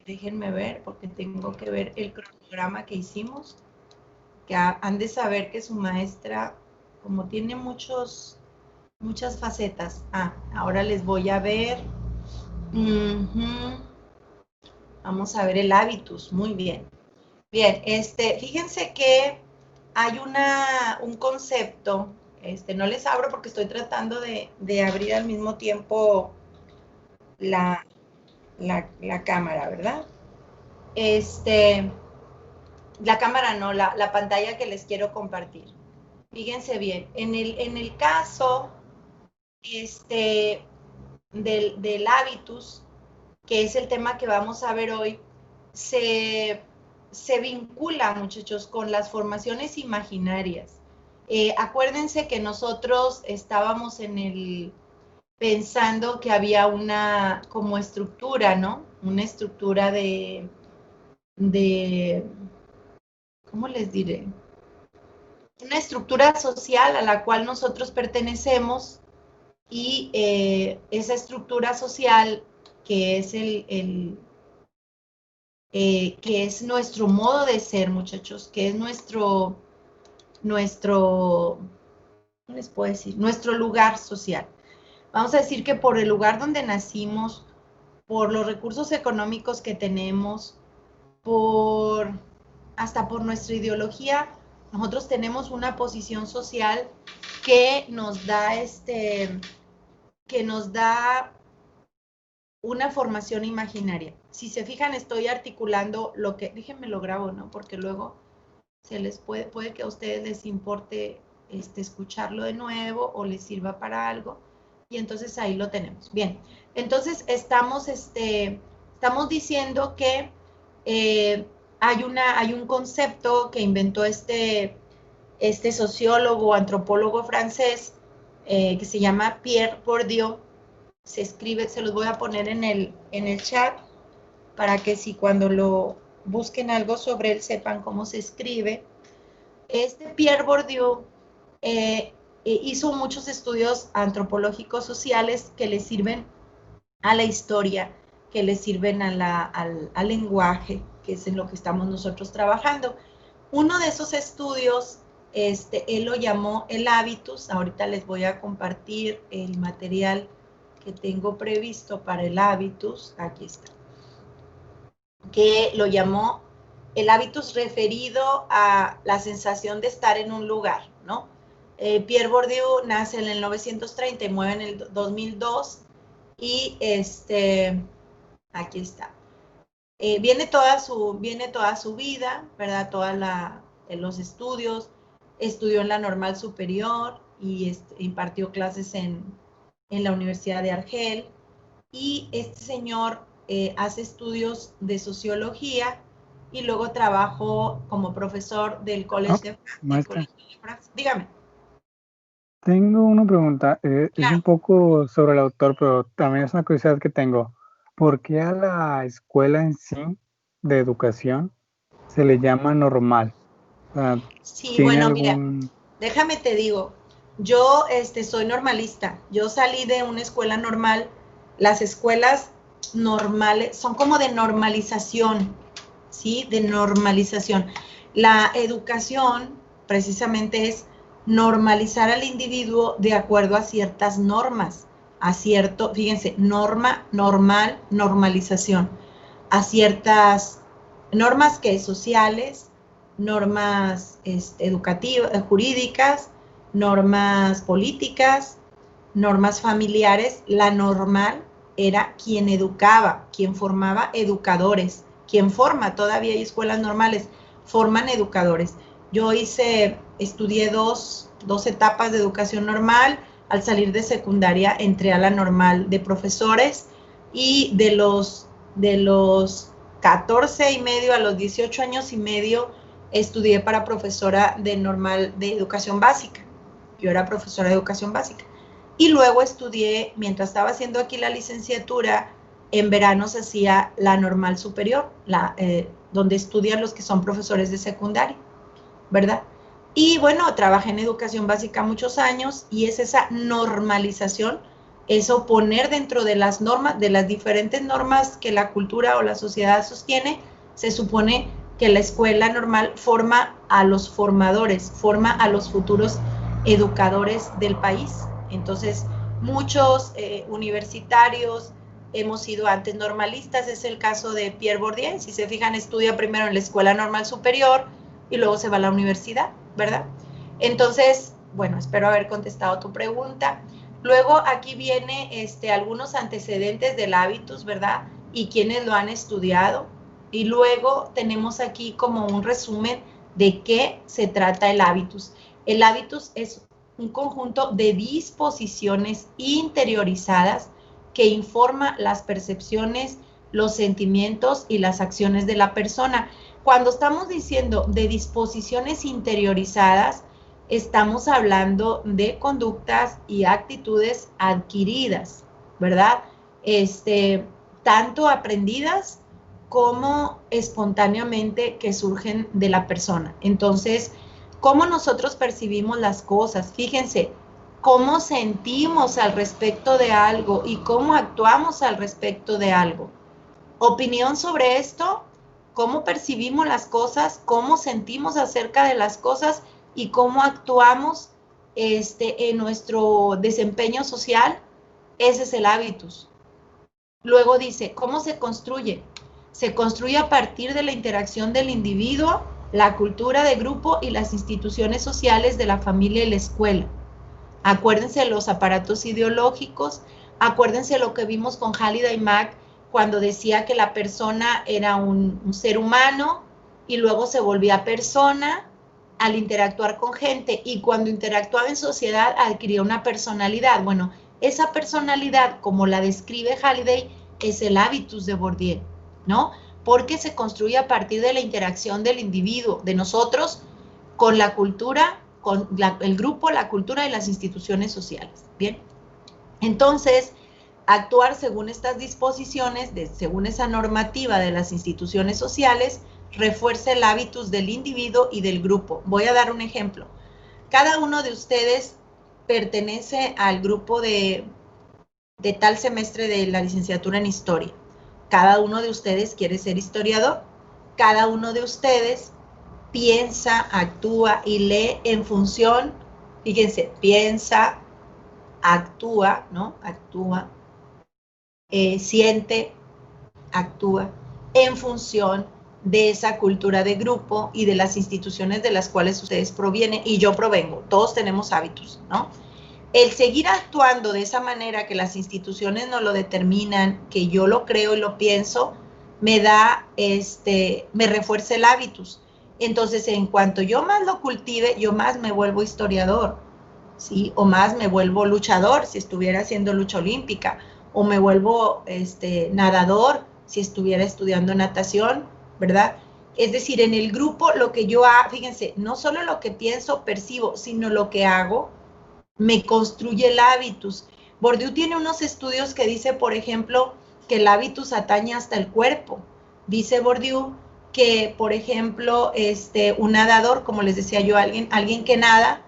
Déjenme ver, porque tengo que ver el cronograma que hicimos, que han de saber que su maestra, como tiene muchas facetas. Ahora les voy a ver. Vamos a ver el hábitus, muy bien. Bien, fíjense que hay un concepto, no les abro porque estoy tratando de abrir al mismo tiempo la, la cámara, ¿verdad? La cámara no, la pantalla que les quiero compartir. Fíjense bien, en el caso del hábitus, que es el tema que vamos a ver hoy, se, se vincula, muchachos, con las formaciones imaginarias. Acuérdense que nosotros estábamos pensando que había una como estructura, ¿no? Una estructura de ¿cómo les diré? Una estructura social a la cual nosotros pertenecemos y esa estructura social que es que es nuestro modo de ser, muchachos, que es ¿cómo les puedo decir? Nuestro lugar social. Vamos a decir que por el lugar donde nacimos, por los recursos económicos que tenemos, hasta por nuestra ideología, nosotros tenemos una posición social que nos da una formación imaginaria. Si se fijan, estoy articulando lo que, déjenme lo grabo, ¿no? Porque luego puede que a ustedes les importe escucharlo de nuevo o les sirva para algo, y entonces ahí lo tenemos. Bien, entonces estamos diciendo que hay un concepto que inventó este sociólogo, antropólogo francés, que se llama Pierre Bourdieu. Se escribe, se los voy a poner en el chat, para que si cuando lo busquen algo sobre él sepan cómo se escribe. Pierre Bourdieu hizo muchos estudios antropológicos sociales que le sirven a la historia, que le sirven al lenguaje, que es en lo que estamos nosotros trabajando. Uno de esos estudios, él lo llamó el hábitus. Ahorita les voy a compartir el material que tengo previsto para el hábitus. Aquí está. Que lo llamó el hábitus referido a la sensación de estar en un lugar, ¿no? Pierre Bourdieu nace en el 1930 y muere en el 2002, y aquí está. Viene toda su vida, ¿verdad? Los estudios, estudió en la Normal Superior y impartió clases en la Universidad de Argel, y este señor hace estudios de sociología y luego trabajó como profesor del College de Francia. Dígame. Tengo una pregunta, Claro. es un poco sobre el autor, pero también es una curiosidad que tengo. ¿Por qué a la escuela en sí de educación se le llama normal? Sí, ¿Tiene bueno, mira, algún...? déjame te digo, yo soy normalista, yo salí de una escuela normal. Las escuelas normales son como de normalización, ¿sí? De normalización. La educación precisamente es normalizar al individuo de acuerdo a ciertas normas, fíjense, norma, normal, normalización, a ciertas normas que sociales, normas educativas, jurídicas, normas políticas, normas familiares. La normal era quien educaba, quien formaba educadores, quien forma, todavía hay escuelas normales, forman educadores. Yo estudié dos etapas de educación normal. Al salir de secundaria entré a la normal de profesores, y de los 14 y medio a los 18 años y medio estudié para profesora de normal de educación básica. Yo era profesora de educación básica. Y luego estudié, mientras estaba haciendo aquí la licenciatura, en verano se hacía la normal superior, donde estudian los que son profesores de secundaria, ¿verdad? Y bueno, trabajé en educación básica muchos años, y es esa normalización eso poner dentro de las normas, de las diferentes normas que la cultura o la sociedad sostiene, se supone que la escuela normal forma a los formadores, forma a los futuros educadores del país. Entonces, muchos universitarios hemos sido antes normalistas, es el caso de Pierre Bourdieu, si se fijan, estudia primero en la Escuela Normal Superior y luego se va a la universidad, ¿verdad? Entonces, bueno, espero haber contestado tu pregunta. Luego aquí viene algunos antecedentes del hábitus, ¿verdad? Y quienes lo han estudiado. Y luego tenemos aquí como un resumen de qué se trata el hábitus. El hábitus es un conjunto de disposiciones interiorizadas que informa las percepciones, los sentimientos y las acciones de la persona. Cuando estamos diciendo de disposiciones interiorizadas, estamos hablando de conductas y actitudes adquiridas, ¿verdad? Tanto aprendidas como espontáneamente que surgen de la persona. Entonces, ¿cómo nosotros percibimos las cosas? Fíjense, cómo sentimos al respecto de algo y cómo actuamos al respecto de algo. Opinión sobre esto, cómo percibimos las cosas, cómo sentimos acerca de las cosas y cómo actuamos en nuestro desempeño social. Ese es el hábitus. Luego dice, ¿cómo se construye? Se construye a partir de la interacción del individuo, la cultura de grupo y las instituciones sociales de la familia y la escuela. Acuérdense de los aparatos ideológicos, acuérdense lo que vimos con Halliday Mack cuando decía que la persona era un ser humano y luego se volvía persona al interactuar con gente, y cuando interactuaba en sociedad adquiría una personalidad. Bueno, esa personalidad, como la describe Halliday, es el hábitus de Bourdieu, ¿no? Porque se construye a partir de la interacción del individuo, de nosotros, con la cultura, con el grupo, la cultura y las instituciones sociales. Bien, entonces, actuar según estas disposiciones, según esa normativa de las instituciones sociales, refuerza el hábitus del individuo y del grupo. Voy a dar un ejemplo. Cada uno de ustedes pertenece al grupo de tal semestre de la licenciatura en Historia. Cada uno de ustedes quiere ser historiador. Cada uno de ustedes piensa, actúa y lee en función, fíjense, piensa, actúa, ¿no? Actúa, siente, actúa en función de esa cultura de grupo y de las instituciones de las cuales ustedes provienen y yo provengo. Todos tenemos hábitos, ¿no? El seguir actuando de esa manera que las instituciones nos lo determinan, que yo lo creo y lo pienso, me da, me refuerza el hábitus. Entonces, en cuanto yo más lo cultive, yo más me vuelvo historiador, ¿sí? O más me vuelvo luchador, si estuviera haciendo lucha olímpica, o me vuelvo nadador, si estuviera estudiando natación, ¿verdad? Es decir, en el grupo lo que yo hago, fíjense, no solo lo que pienso, percibo, sino lo que hago, me construye el hábitus. Bourdieu tiene unos estudios que dice, por ejemplo, que el hábitus atañe hasta el cuerpo. Dice Bourdieu que, por ejemplo, un nadador, como les decía yo, alguien que nada,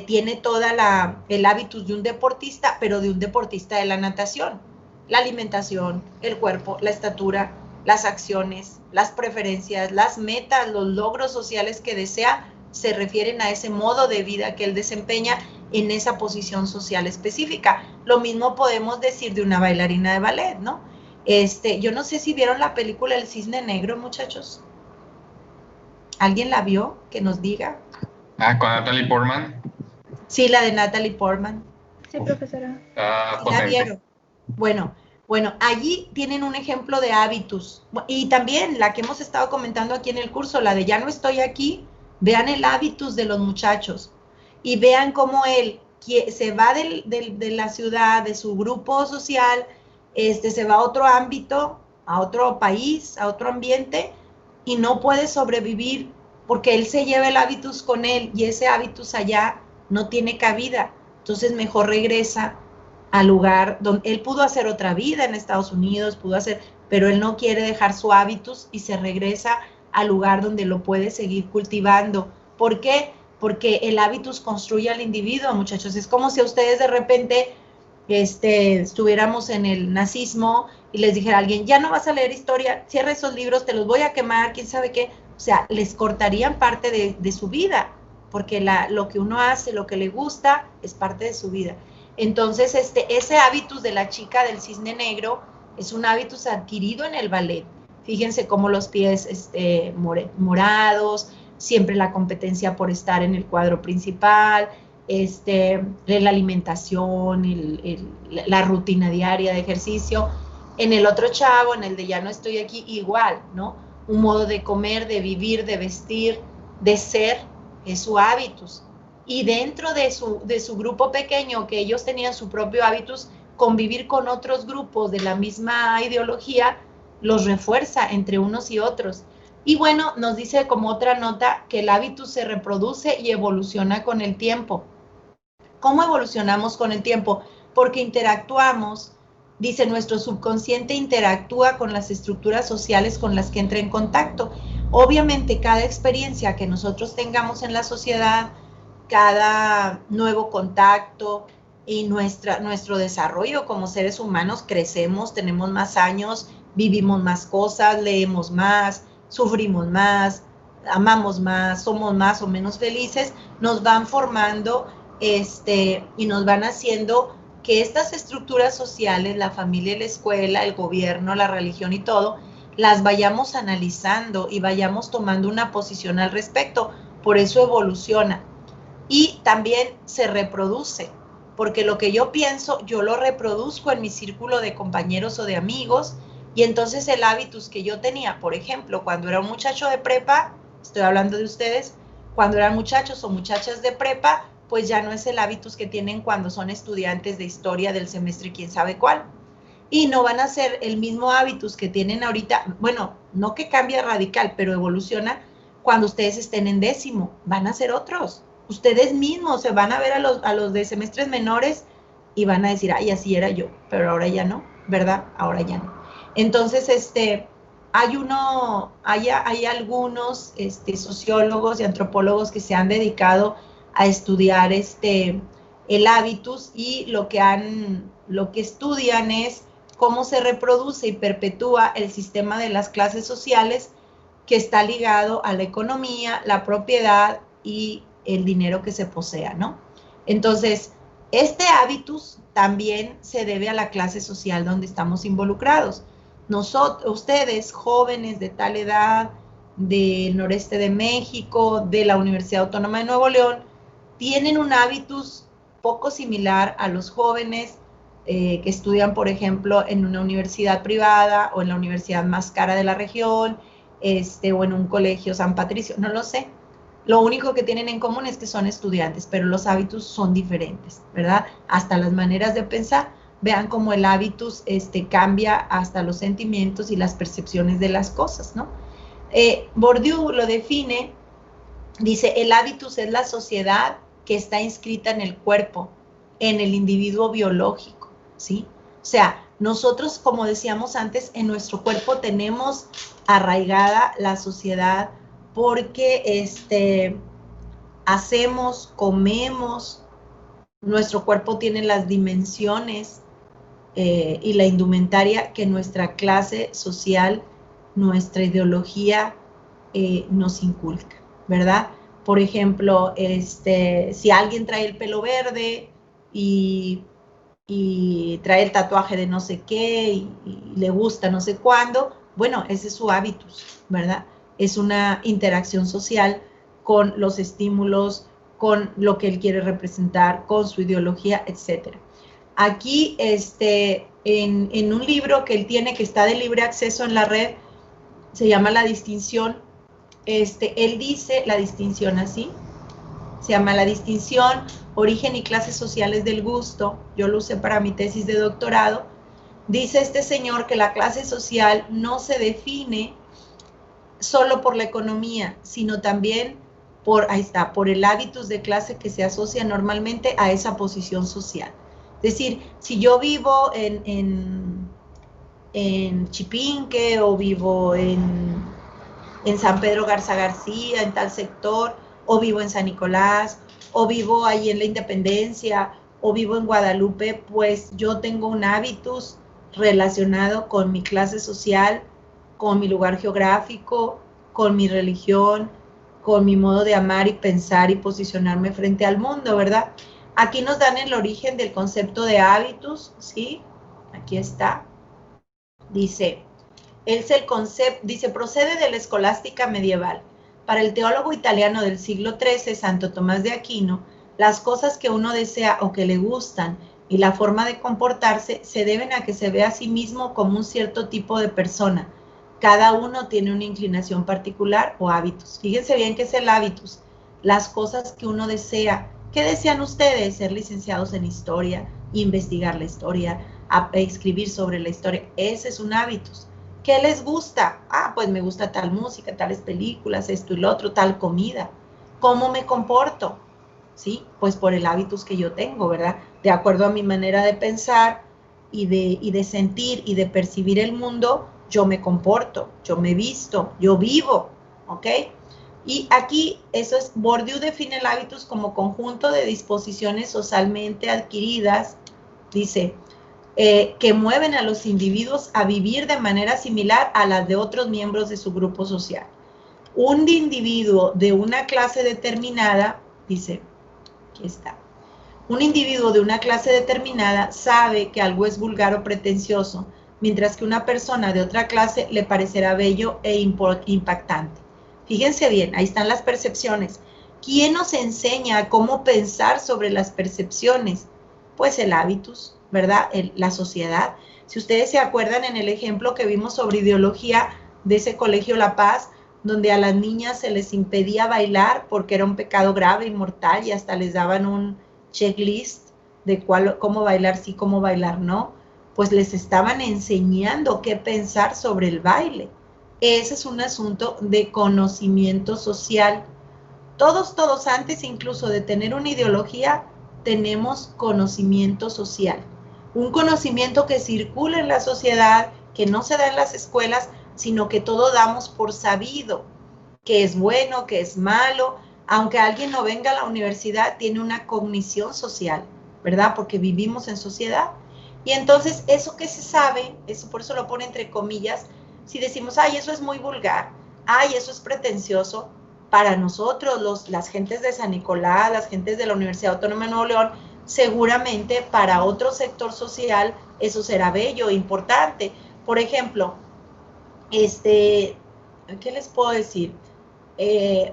tiene toda el hábitus de un deportista, pero de un deportista de la natación. La alimentación, el cuerpo, la estatura, las acciones, las preferencias, las metas, los logros sociales que desea, se refieren a ese modo de vida que él desempeña en esa posición social específica. Lo mismo podemos decir de una bailarina de ballet, ¿no? Yo no sé si vieron la película El Cisne Negro, muchachos. ¿Alguien la vio? Que nos diga. Ah, con Natalie Portman. Sí, la de Natalie Portman. Sí, profesora. ¿Sí la vieron? Bueno, allí tienen un ejemplo de hábitus. Y también la que hemos estado comentando aquí en el curso, la de Ya no estoy aquí. Vean el hábitus de los muchachos y vean cómo él se va de la ciudad, de su grupo social, se va a otro ámbito, a otro país, a otro ambiente y no puede sobrevivir porque él se lleva el hábitus con él y ese hábitus allá no tiene cabida. Entonces mejor regresa al lugar donde él pudo hacer otra vida en Estados Unidos, pero él no quiere dejar su hábitus y se regresa al lugar donde lo puede seguir cultivando. ¿Por qué? Porque el hábitus construye al individuo, muchachos. Es como si a ustedes de repente estuviéramos en el nazismo y les dijera a alguien, ya no vas a leer historia, cierra esos libros, te los voy a quemar, quién sabe qué. O sea, les cortarían parte de su vida, porque lo que uno hace, lo que le gusta, es parte de su vida. Entonces, ese hábitus de la chica del cisne negro es un hábitus adquirido en el ballet. Fíjense cómo los pies morados, siempre la competencia por estar en el cuadro principal, la alimentación, la rutina diaria de ejercicio. En el otro chavo, en el de ya no estoy aquí, igual, ¿no? Un modo de comer, de vivir, de vestir, de ser, es su hábitus. Y dentro de su grupo pequeño, que ellos tenían su propio hábitus, convivir con otros grupos de la misma ideología los refuerza entre unos y otros. Y bueno, nos dice como otra nota que el hábitus se reproduce y evoluciona con el tiempo. ¿Cómo evolucionamos con el tiempo? Porque interactuamos, dice, nuestro subconsciente interactúa con las estructuras sociales con las que entra en contacto. Obviamente, cada experiencia que nosotros tengamos en la sociedad, cada nuevo contacto y nuestro desarrollo como seres humanos, crecemos, tenemos más años, vivimos más cosas, leemos más, sufrimos más, amamos más, somos más o menos felices, nos van formando y nos van haciendo que estas estructuras sociales, la familia, la escuela, el gobierno, la religión y todo, las vayamos analizando y vayamos tomando una posición al respecto. Por eso evoluciona. Y también se reproduce, porque lo que yo pienso, yo lo reproduzco en mi círculo de compañeros o de amigos, y entonces el hábitus que yo tenía, por ejemplo, cuando era un muchacho de prepa, estoy hablando de ustedes, cuando eran muchachos o muchachas de prepa, pues ya no es el hábitus que tienen cuando son estudiantes de historia del semestre quién sabe cuál. Y no van a ser el mismo hábitus que tienen ahorita, bueno, no que cambie radical, pero evoluciona cuando ustedes estén en décimo, van a ser otros. Ustedes mismos se van a ver a los de semestres menores y van a decir, ay, así era yo, pero ahora ya no, ¿verdad? Ahora ya no. Entonces, hay algunos sociólogos y antropólogos que se han dedicado a estudiar el hábitus, y lo que estudian es cómo se reproduce y perpetúa el sistema de las clases sociales que está ligado a la economía, la propiedad y el dinero que se posea, ¿no? Entonces, este hábitus también se debe a la clase social donde estamos involucrados. Ustedes, jóvenes de tal edad, del noreste de México, de la Universidad Autónoma de Nuevo León, tienen un hábitus poco similar a los jóvenes que estudian, por ejemplo, en una universidad privada o en la universidad más cara de la región, o en un colegio San Patricio, no lo sé. Lo único que tienen en común es que son estudiantes, pero los hábitos son diferentes, ¿verdad? Hasta las maneras de pensar. Vean cómo el hábitus cambia hasta los sentimientos y las percepciones de las cosas, ¿no? Bourdieu lo define, dice, el hábitus es la sociedad que está inscrita en el cuerpo, en el individuo biológico, ¿sí? O sea, nosotros, como decíamos antes, en nuestro cuerpo tenemos arraigada la sociedad porque hacemos, comemos, nuestro cuerpo tiene las dimensiones y la indumentaria que nuestra clase social, nuestra ideología nos inculca, ¿verdad? Por ejemplo, si alguien trae el pelo verde y trae el tatuaje de no sé qué y le gusta no sé cuándo, bueno, ese es su hábitus, ¿verdad? Es una interacción social con los estímulos, con lo que él quiere representar, con su ideología, etc. Aquí, en un libro que él tiene, que está de libre acceso en la red, se llama La Distinción, él dice la distinción así, se llama La Distinción, Origen y Clases Sociales del Gusto, yo lo usé para mi tesis de doctorado. Dice este señor que la clase social no se define solo por la economía, sino también por el hábitus de clase que se asocia normalmente a esa posición social. Es decir, si yo vivo en Chipinque o vivo en San Pedro Garza García, en tal sector, o vivo en San Nicolás, o vivo ahí en la Independencia, o vivo en Guadalupe, pues yo tengo un hábitus relacionado con mi clase social, con mi lugar geográfico, con mi religión, con mi modo de amar y pensar y posicionarme frente al mundo, ¿verdad? Aquí nos dan el origen del concepto de hábitus, ¿sí? Aquí está. Dice, es el concepto, dice, procede de la escolástica medieval. Para el teólogo italiano del siglo XIII, Santo Tomás de Aquino, las cosas que uno desea o que le gustan y la forma de comportarse se deben a que se ve a sí mismo como un cierto tipo de persona. Cada uno tiene una inclinación particular o hábitos. Fíjense bien qué es el hábitus. Las cosas que uno desea. ¿Qué desean ustedes? Ser licenciados en historia, investigar la historia, escribir sobre la historia. Ese es un hábitus. ¿Qué les gusta? Ah, pues me gusta tal música, tales películas, esto y lo otro, tal comida. ¿Cómo me comporto? ¿Sí? Pues por el hábitus que yo tengo, ¿verdad? De acuerdo a mi manera de pensar y de sentir y de percibir el mundo, yo me comporto, yo me visto, yo vivo, ¿ok? Y aquí, eso es, Bourdieu define el hábitus como conjunto de disposiciones socialmente adquiridas, dice, que mueven a los individuos a vivir de manera similar a las de otros miembros de su grupo social. Un individuo de una clase determinada, dice, aquí está, un individuo de una clase determinada sabe que algo es vulgar o pretencioso, mientras que una persona de otra clase le parecerá bello e impactante. Fíjense bien, ahí están las percepciones. ¿Quién nos enseña cómo pensar sobre las percepciones? Pues el hábitus, ¿verdad? La sociedad. Si ustedes se acuerdan en el ejemplo que vimos sobre ideología de ese colegio La Paz, donde a las niñas se les impedía bailar porque era un pecado grave y mortal y hasta les daban un checklist de cómo bailar sí, cómo bailar no, pues les estaban enseñando qué pensar sobre el baile. Ese es un asunto de conocimiento social. Todos, antes incluso de tener una ideología, tenemos conocimiento social. Un conocimiento que circula en la sociedad, que no se da en las escuelas, sino que todo damos por sabido, que es bueno, que es malo. Aunque alguien no venga a la universidad, tiene una cognición social, ¿verdad? Porque vivimos en sociedad. Y entonces, eso que se sabe, eso por eso lo pone entre comillas, si decimos, ay, eso es muy vulgar, ay, eso es pretencioso, para nosotros, las gentes de San Nicolás, las gentes de la Universidad Autónoma de Nuevo León, seguramente para otro sector social eso será bello, importante. Por ejemplo, ¿qué les puedo decir?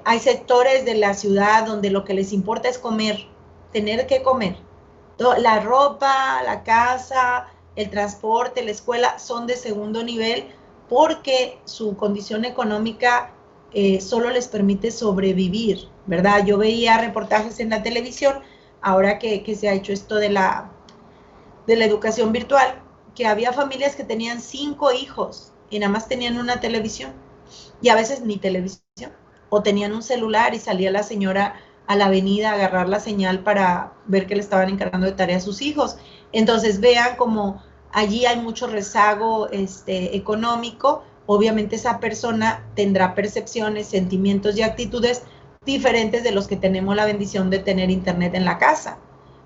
Hay sectores de la ciudad donde lo que les importa es comer, tener que comer. La ropa, la casa, el transporte, la escuela son de segundo nivel porque su condición económica solo les permite sobrevivir, ¿verdad? Yo veía reportajes en la televisión, ahora que se ha hecho esto de la educación virtual, que había familias que tenían 5 hijos y nada más tenían una televisión y a veces ni televisión, o tenían un celular y salía la señora a la avenida a agarrar la señal para ver que le estaban encargando de tarea a sus hijos. Entonces vean como allí hay mucho rezago económico. Obviamente esa persona tendrá percepciones, sentimientos y actitudes diferentes de los que tenemos la bendición de tener internet en la casa.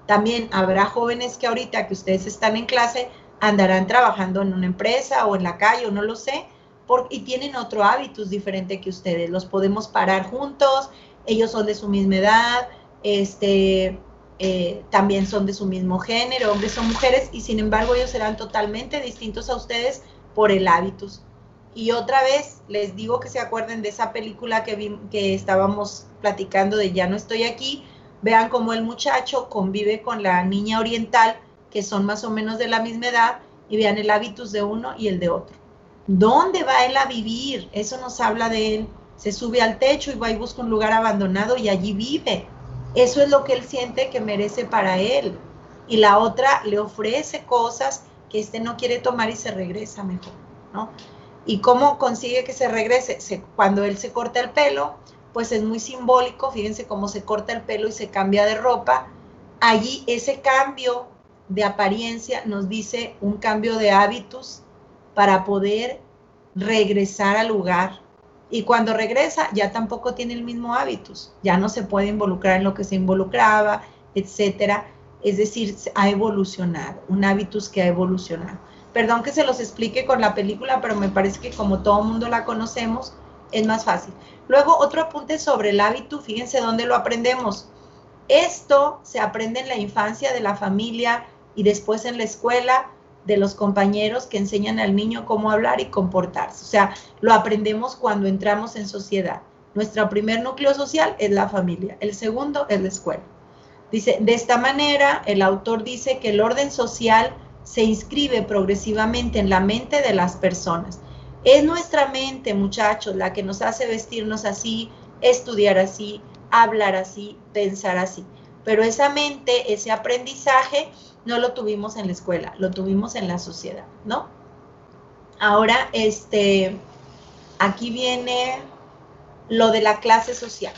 También habrá jóvenes que ahorita que ustedes están en clase andarán trabajando en una empresa o en la calle o no lo sé, y tienen otro hábitus diferente que ustedes. Los podemos parar juntos, ellos son de su misma edad, también son de su mismo género, hombres o mujeres, y sin embargo ellos serán totalmente distintos a ustedes por el hábitus. Y otra vez les digo que se acuerden de esa película que estábamos platicando de Ya no estoy aquí. Vean cómo el muchacho convive con la niña oriental, que son más o menos de la misma edad, y vean el hábitus de uno y el de otro. ¿Dónde va él a vivir? Eso nos habla de él. Se sube al techo y va y busca un lugar abandonado y allí vive. Eso es lo que él siente que merece para él. Y la otra le ofrece cosas que no quiere tomar y se regresa mejor, ¿no? ¿Y cómo consigue que se regrese? Cuando él se corta el pelo, pues es muy simbólico. Fíjense cómo se corta el pelo y se cambia de ropa. Allí ese cambio de apariencia nos dice un cambio de hábitos para poder regresar al lugar. Y cuando regresa ya tampoco tiene el mismo hábitus, ya no se puede involucrar en lo que se involucraba, etcétera. es decir, ha evolucionado, un hábitus que ha evolucionado. Perdón que se los explique con la película, pero me parece que como todo mundo la conocemos, es más fácil. Luego, otro apunte sobre el hábito, fíjense dónde lo aprendemos. Esto se aprende en la infancia de la familia y después en la escuela de los compañeros que enseñan al niño cómo hablar y comportarse. O sea, lo aprendemos cuando entramos en sociedad. Nuestro primer núcleo social es la familia, el segundo es la escuela. Dice, de esta manera, el autor dice que el orden social se inscribe progresivamente en la mente de las personas. Es nuestra mente, muchachos, la que nos hace vestirnos así, estudiar así, hablar así, pensar así. Pero esa mente, ese aprendizaje, no lo tuvimos en la escuela, lo tuvimos en la sociedad, ¿no? Ahora, aquí viene lo de la clase social.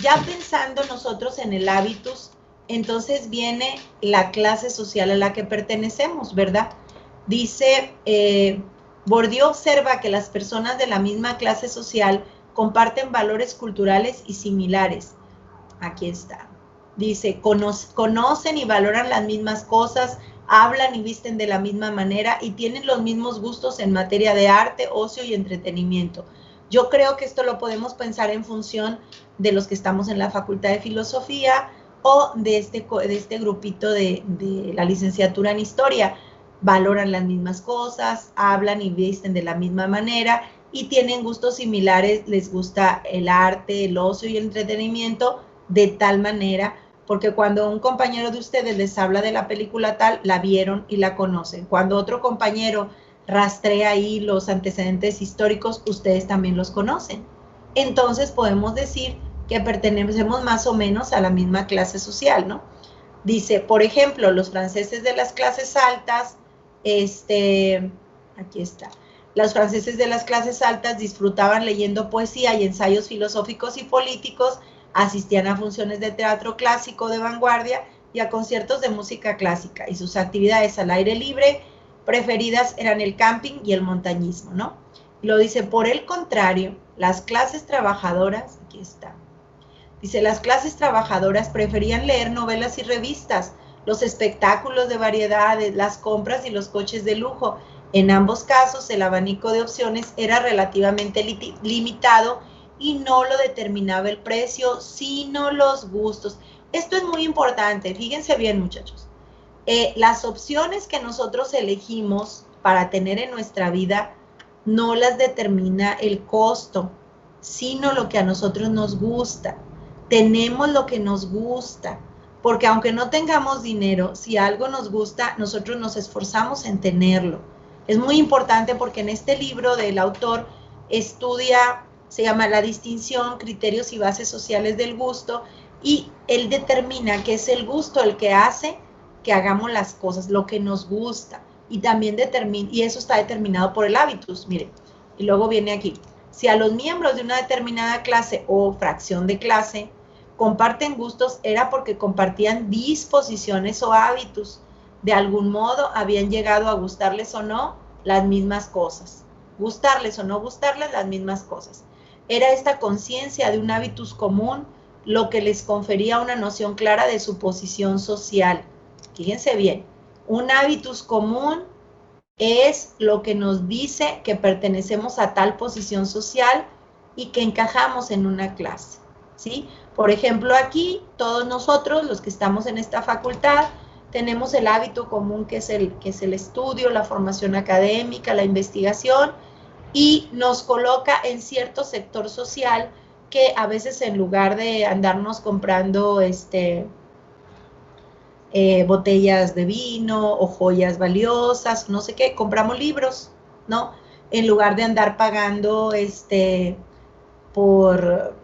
Ya pensando nosotros en el hábitus, entonces viene la clase social a la que pertenecemos, ¿verdad? Dice, Bourdieu observa que las personas de la misma clase social comparten valores culturales y similares. Aquí está. Dice, conocen y valoran las mismas cosas, hablan y visten de la misma manera y tienen los mismos gustos en materia de arte, ocio y entretenimiento. Yo creo que esto lo podemos pensar en función de los que estamos en la Facultad de Filosofía o de este grupito de la licenciatura en Historia. Valoran las mismas cosas, hablan y visten de la misma manera y tienen gustos similares, les gusta el arte, el ocio y el entretenimiento de tal manera, porque cuando un compañero de ustedes les habla de la película tal, la vieron y la conocen. Cuando otro compañero rastrea ahí los antecedentes históricos, ustedes también los conocen. Entonces podemos decir que pertenecemos más o menos a la misma clase social, ¿no? Dice, por ejemplo, los franceses de las clases altas, aquí está, los franceses de las clases altas disfrutaban leyendo poesía y ensayos filosóficos y políticos, asistían a funciones de teatro clásico de vanguardia y a conciertos de música clásica, y sus actividades al aire libre preferidas eran el camping y el montañismo, ¿no? Lo dice, por el contrario, las clases trabajadoras, aquí está, dice, las clases trabajadoras preferían leer novelas y revistas, los espectáculos de variedades, las compras y los coches de lujo. En ambos casos, el abanico de opciones era relativamente limitado y no lo determinaba el precio, sino los gustos. Esto es muy importante, fíjense bien, muchachos. Las opciones que nosotros elegimos para tener en nuestra vida no las determina el costo, sino lo que a nosotros nos gusta. Tenemos lo que nos gusta, porque aunque no tengamos dinero, si algo nos gusta, nosotros nos esforzamos en tenerlo. Es muy importante porque en este libro del autor estudia, se llama La distinción, criterios y bases sociales del gusto, y él determina que es el gusto el que hace que hagamos las cosas, lo que nos gusta, y también determina, y eso está determinado por el hábitus, miren, y luego viene aquí, si a los miembros de una determinada clase o fracción de clase comparten gustos, era porque compartían disposiciones o hábitos, de algún modo habían llegado a gustarles o no las mismas cosas, gustarles o no gustarles las mismas cosas. Era esta conciencia de un hábitus común lo que les confería una noción clara de su posición social. Fíjense bien, un hábitus común es lo que nos dice que pertenecemos a tal posición social y que encajamos en una clase, ¿sí? Por ejemplo, aquí todos nosotros, los que estamos en esta facultad, tenemos el hábito común que es el estudio, la formación académica, la investigación, y nos coloca en cierto sector social que a veces en lugar de andarnos comprando botellas de vino o joyas valiosas, no sé qué, compramos libros, ¿no? En lugar de andar pagando por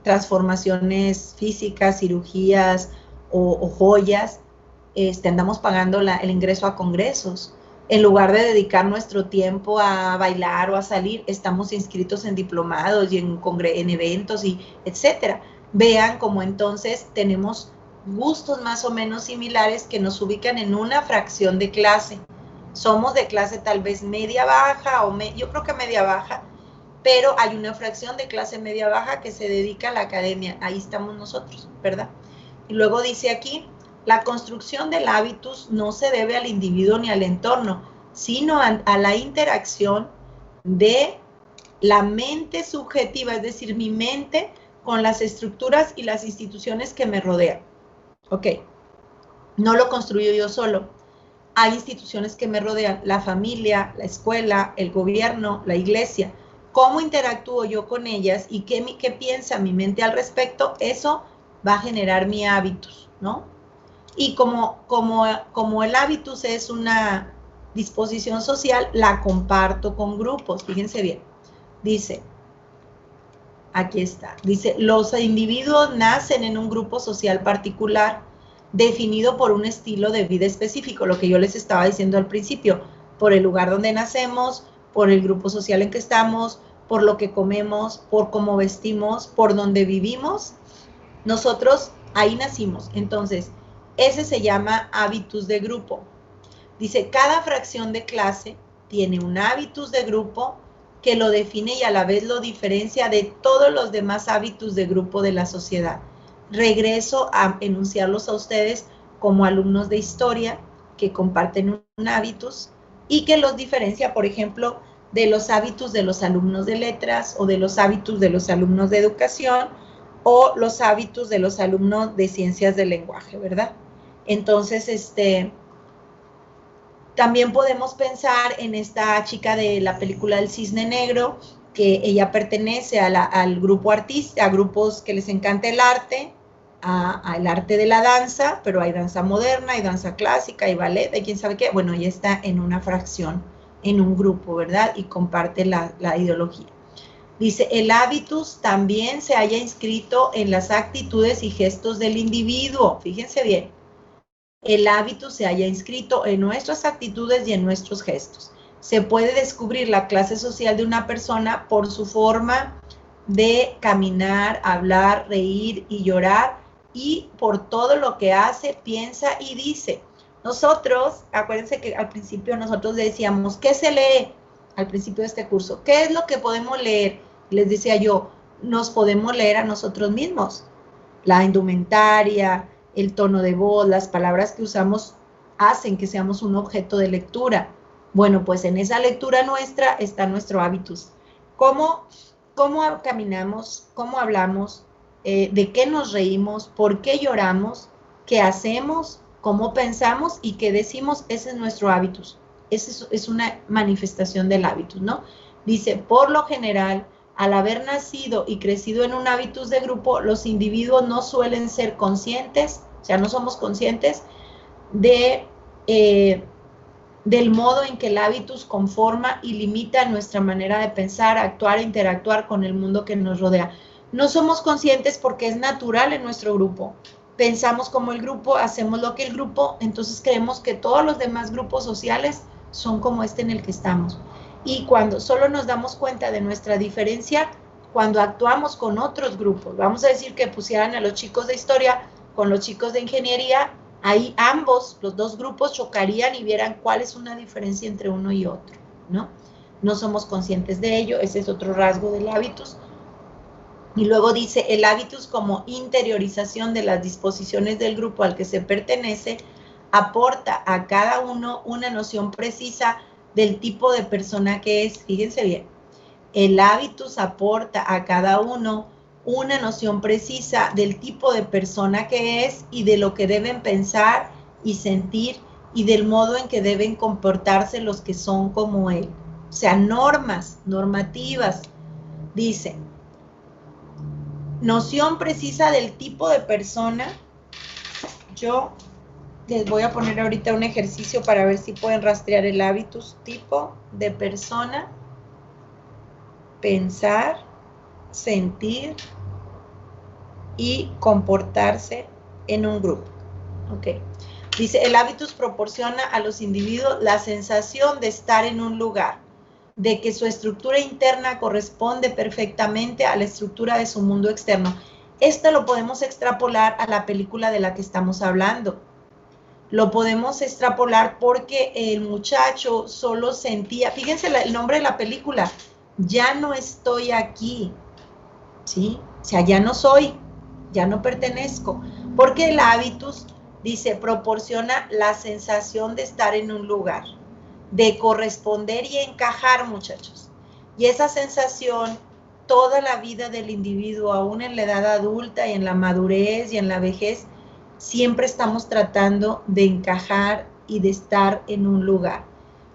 transformaciones físicas, cirugías o joyas, andamos pagando el ingreso a congresos. En lugar de dedicar nuestro tiempo a bailar o a salir, estamos inscritos en diplomados y en eventos y etcétera. Vean cómo entonces tenemos gustos más o menos similares que nos ubican en una fracción de clase. Somos de clase tal vez media baja o yo creo que media baja, pero hay una fracción de clase media baja que se dedica a la academia. Ahí estamos nosotros, ¿verdad? Y luego dice aquí, La construcción del hábitus no se debe al individuo ni al entorno, sino a la interacción de la mente subjetiva, es decir, mi mente con las estructuras y las instituciones que me rodean. Ok, no lo construyo yo solo. Hay instituciones que me rodean, la familia, la escuela, el gobierno, la iglesia. ¿Cómo interactúo yo con ellas y qué piensa mi mente al respecto? Eso va a generar mi hábitus, ¿no? Y como el hábitus es una disposición social, la comparto con grupos. Fíjense bien. Dice, aquí está, dice, los individuos nacen en un grupo social particular definido por un estilo de vida específico, lo que yo les estaba diciendo al principio, por el lugar donde nacemos, por el grupo social en que estamos, por lo que comemos, por cómo vestimos, por donde vivimos. Nosotros ahí nacimos. Entonces, ese se llama hábitus de grupo. Dice, cada fracción de clase tiene un hábitus de grupo que lo define y a la vez lo diferencia de todos los demás hábitus de grupo de la sociedad. Regreso a enunciarlos a ustedes como alumnos de historia que comparten un hábitus y que los diferencia, por ejemplo, de los hábitos de los alumnos de letras o de los hábitos de los alumnos de educación o los hábitos de los alumnos de ciencias del lenguaje, ¿verdad? Entonces, también podemos pensar en esta chica de la película del Cisne Negro, que ella pertenece al grupo artista, a grupos que les encanta el arte, al arte de la danza, pero hay danza moderna, hay danza clásica, hay ballet, hay quién sabe qué. Bueno, ella está en una fracción, en un grupo, ¿verdad? Y comparte la ideología. Dice, el hábitus también se halla inscrito en las actitudes y gestos del individuo. Fíjense bien. El hábitus se halla inscrito en nuestras actitudes y en nuestros gestos. Se puede descubrir la clase social de una persona por su forma de caminar, hablar, reír y llorar y por todo lo que hace, piensa y dice. Nosotros, acuérdense que al principio nosotros decíamos, ¿qué se lee al principio de este curso? ¿Qué es lo que podemos leer? Les decía yo, nos podemos leer a nosotros mismos. La indumentaria, el tono de voz, las palabras que usamos hacen que seamos un objeto de lectura. Bueno, pues en esa lectura nuestra está nuestro hábitus. ¿Cómo caminamos? ¿Cómo hablamos? ¿De qué nos reímos? ¿Por qué lloramos? ¿Qué hacemos? ¿Cómo pensamos? ¿Y qué decimos? Ese es nuestro hábitus. Esa es una manifestación del hábitus, ¿no? Dice, por lo general, al haber nacido y crecido en un hábitus de grupo, los individuos no suelen ser conscientes, o sea, no somos conscientes del modo en que el hábitus conforma y limita nuestra manera de pensar, actuar e interactuar con el mundo que nos rodea. No somos conscientes porque es natural en nuestro grupo. Pensamos como el grupo, hacemos lo que el grupo, entonces creemos que todos los demás grupos sociales son como este en el que estamos. Y cuando solo nos damos cuenta de nuestra diferencia, cuando actuamos con otros grupos, vamos a decir que pusieran a los chicos de historia con los chicos de ingeniería, ahí ambos, los dos grupos chocarían y vieran cuál es una diferencia entre uno y otro, ¿no? No somos conscientes de ello, ese es otro rasgo del hábitus. Y luego dice, el hábitus como interiorización de las disposiciones del grupo al que se pertenece, aporta a cada uno una noción precisa del tipo de persona que es. Fíjense bien, el hábitus aporta a cada uno una noción precisa del tipo de persona que es y de lo que deben pensar y sentir y del modo en que deben comportarse los que son como él. O sea, normativas. Dice, noción precisa del tipo de persona. Yo les voy a poner ahorita un ejercicio para ver si pueden rastrear el hábitus. Tipo de persona, pensar, sentir y comportarse en un grupo. Ok. Dice, el hábitus proporciona a los individuos la sensación de estar en un lugar, de que su estructura interna corresponde perfectamente a la estructura de su mundo externo. Esto lo podemos extrapolar a la película de la que estamos hablando. Lo podemos extrapolar porque el muchacho solo sentía, fíjense el nombre de la película, ya no estoy aquí, ¿sí? O sea, ya no soy, ya no pertenezco, porque el hábitus Dice, proporciona la sensación de estar en un lugar, de corresponder y encajar, muchachos. Y esa sensación, toda la vida del individuo, aún en la edad adulta y en la madurez y en la vejez, siempre estamos tratando de encajar y de estar en un lugar.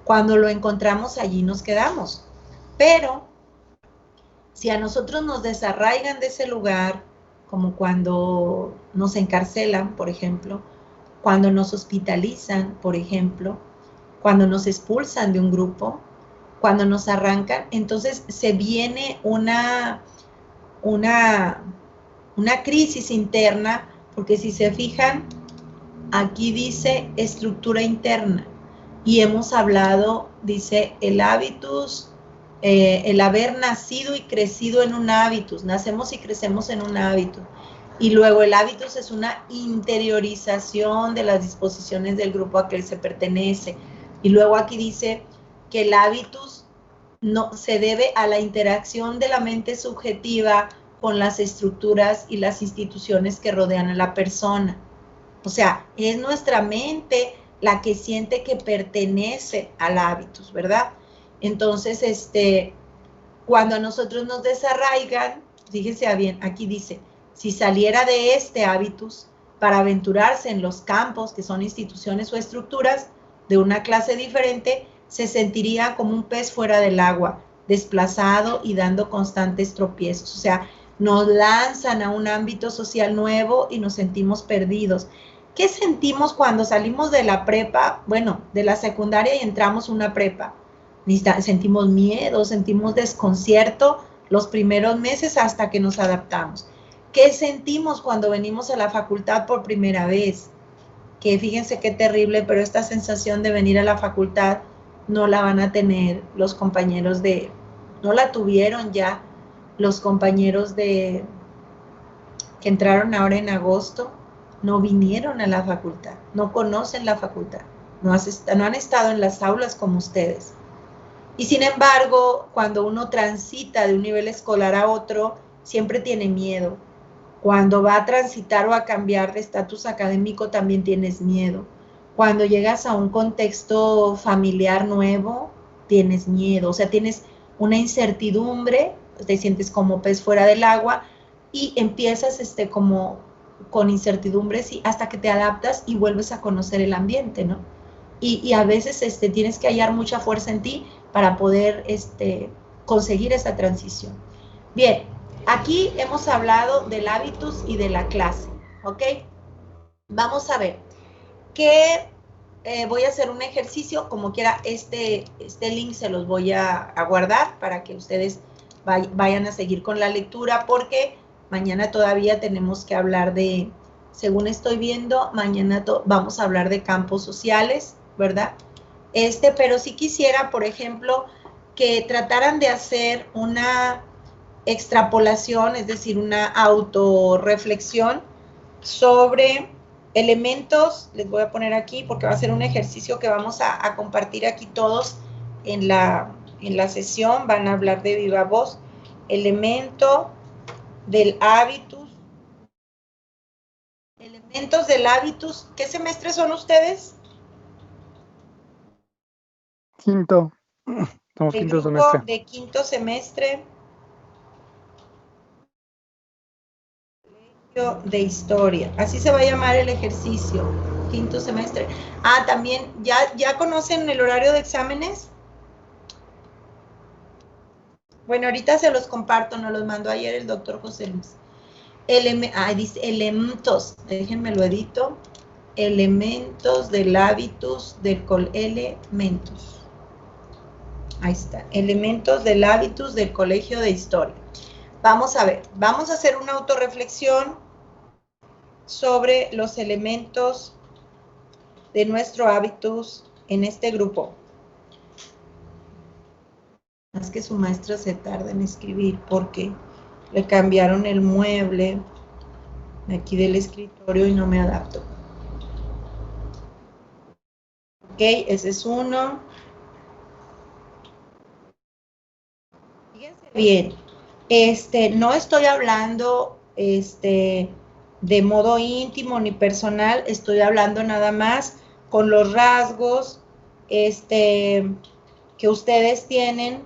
Cuando lo encontramos, allí nos quedamos. Pero si a nosotros nos desarraigan de ese lugar, como cuando nos encarcelan, por ejemplo, cuando nos hospitalizan, por ejemplo, cuando nos expulsan de un grupo, cuando nos arrancan, entonces se viene una crisis interna, porque si se fijan, aquí dice estructura interna, y hemos hablado, dice el hábitus, el haber nacido y crecido en un hábitus, nacemos y crecemos en un hábito, y luego el hábitus es una interiorización de las disposiciones del grupo a que él se pertenece, y luego aquí dice que el hábitus no, se debe a la interacción de la mente subjetiva con las estructuras y las instituciones que rodean a la persona. O sea, es nuestra mente la que siente que pertenece al hábitus, ¿verdad? Entonces, cuando a nosotros nos desarraigan, fíjense bien, aquí dice, si saliera de este hábitus para aventurarse en los campos, que son instituciones o estructuras de una clase diferente, se sentiría como un pez fuera del agua, desplazado y dando constantes tropiezos. O sea, nos lanzan a un ámbito social nuevo y nos sentimos perdidos. ¿Qué sentimos cuando salimos de la prepa? Bueno, de la secundaria y entramos a una prepa. Sentimos miedo, sentimos desconcierto los primeros meses hasta que nos adaptamos. ¿Qué sentimos cuando venimos a la facultad por primera vez? Que fíjense qué terrible, pero esta sensación de venir a la facultad no la van a tener los compañeros no la tuvieron ya los compañeros que entraron ahora en agosto, no vinieron a la facultad, no conocen la facultad, no han estado en las aulas como ustedes. Y sin embargo, cuando uno transita de un nivel escolar a otro, siempre tiene miedo. Cuando va a transitar o a cambiar de estatus académico, también tienes miedo. Cuando llegas a un contexto familiar nuevo, tienes miedo. O sea, tienes una incertidumbre, te sientes como pez fuera del agua y empiezas como con incertidumbres hasta que te adaptas y vuelves a conocer el ambiente, ¿no? Y a veces tienes que hallar mucha fuerza en ti para poder conseguir esa transición. Bien, aquí hemos hablado del hábitus y de la clase, ¿ok? Vamos a ver, voy a hacer un ejercicio, como quiera, este link se los voy a guardar para que ustedes vayan a seguir con la lectura, porque mañana todavía tenemos que hablar según estoy viendo, mañana vamos a hablar de campos sociales, ¿verdad? Pero si quisiera, por ejemplo, que trataran de hacer una extrapolación, es decir, una autorreflexión sobre elementos, les voy a poner aquí porque va a ser un ejercicio que vamos a compartir aquí todos en la sesión, van a hablar de viva voz, elemento del hábitus, elementos del hábitus. ¿Qué semestre son ustedes? Quinto. Somos quinto semestre. De quinto semestre. De historia. Así se va a llamar el ejercicio. Quinto semestre. Ah, también, ¿ya conocen el horario de exámenes? Bueno, ahorita se los comparto, nos los mandó ayer el doctor José Luis. Dice elementos, déjenme lo edito. Elementos del hábitus elementos. Ahí está, elementos del hábitus del colegio de historia. Vamos a ver, vamos a hacer una autorreflexión sobre los elementos de nuestro hábitus en este grupo. Es que su maestra se tarda en escribir porque le cambiaron el mueble aquí del escritorio y no me adapto. Ok, ese es uno. Fíjense bien, no estoy hablando de modo íntimo ni personal, estoy hablando nada más con los rasgos que ustedes tienen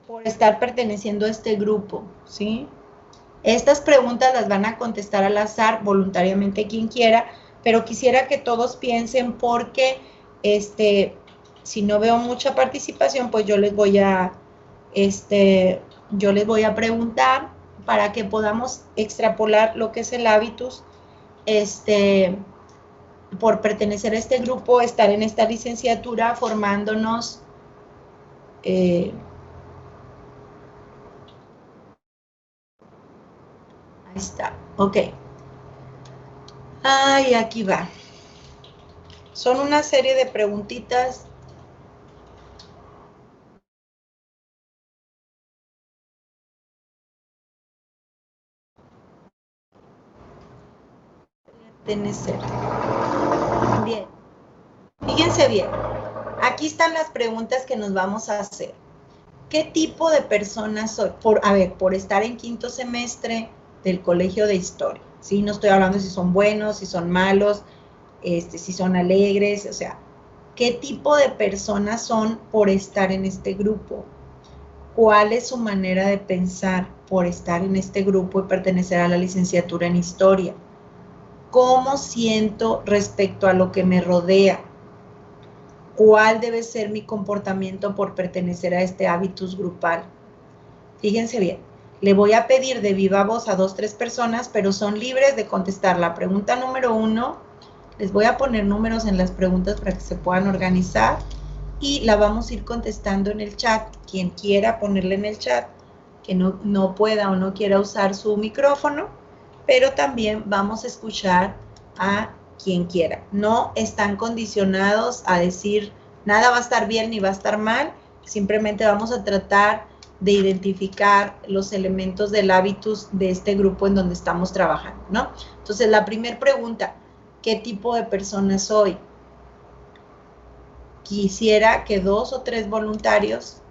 por estar perteneciendo a este grupo, ¿sí? Estas preguntas las van a contestar al azar, voluntariamente quien quiera, pero quisiera que todos piensen porque, si no veo mucha participación, pues yo les voy a preguntar para que podamos extrapolar lo que es el hábitus, por pertenecer a este grupo, estar en esta licenciatura formándonos. Ahí está, ok. Ay, aquí va. Son una serie de preguntitas. Pertenecer. Bien. Fíjense bien. Aquí están las preguntas que nos vamos a hacer. ¿Qué tipo de persona soy? Por estar en quinto semestre del Colegio de Historia. ¿Sí? No estoy hablando si son buenos, si son malos, si son alegres, o sea, ¿qué tipo de personas son por estar en este grupo? ¿Cuál es su manera de pensar por estar en este grupo y pertenecer a la licenciatura en Historia? ¿Cómo siento respecto a lo que me rodea? ¿Cuál debe ser mi comportamiento por pertenecer a este hábitus grupal? Fíjense bien, le voy a pedir de viva voz a 2, 3 personas, pero son libres de contestar la pregunta número 1. Les voy a poner números en las preguntas para que se puedan organizar y la vamos a ir contestando en el chat. Quien quiera ponerle en el chat, que no pueda o no quiera usar su micrófono, pero también vamos a escuchar a quien quiera. No están condicionados a decir nada va a estar bien ni va a estar mal, simplemente vamos a tratar de identificar los elementos del hábitus de este grupo en donde estamos trabajando, ¿no? Entonces, la primera pregunta, ¿qué tipo de persona soy? Quisiera que 2 o 3 voluntarios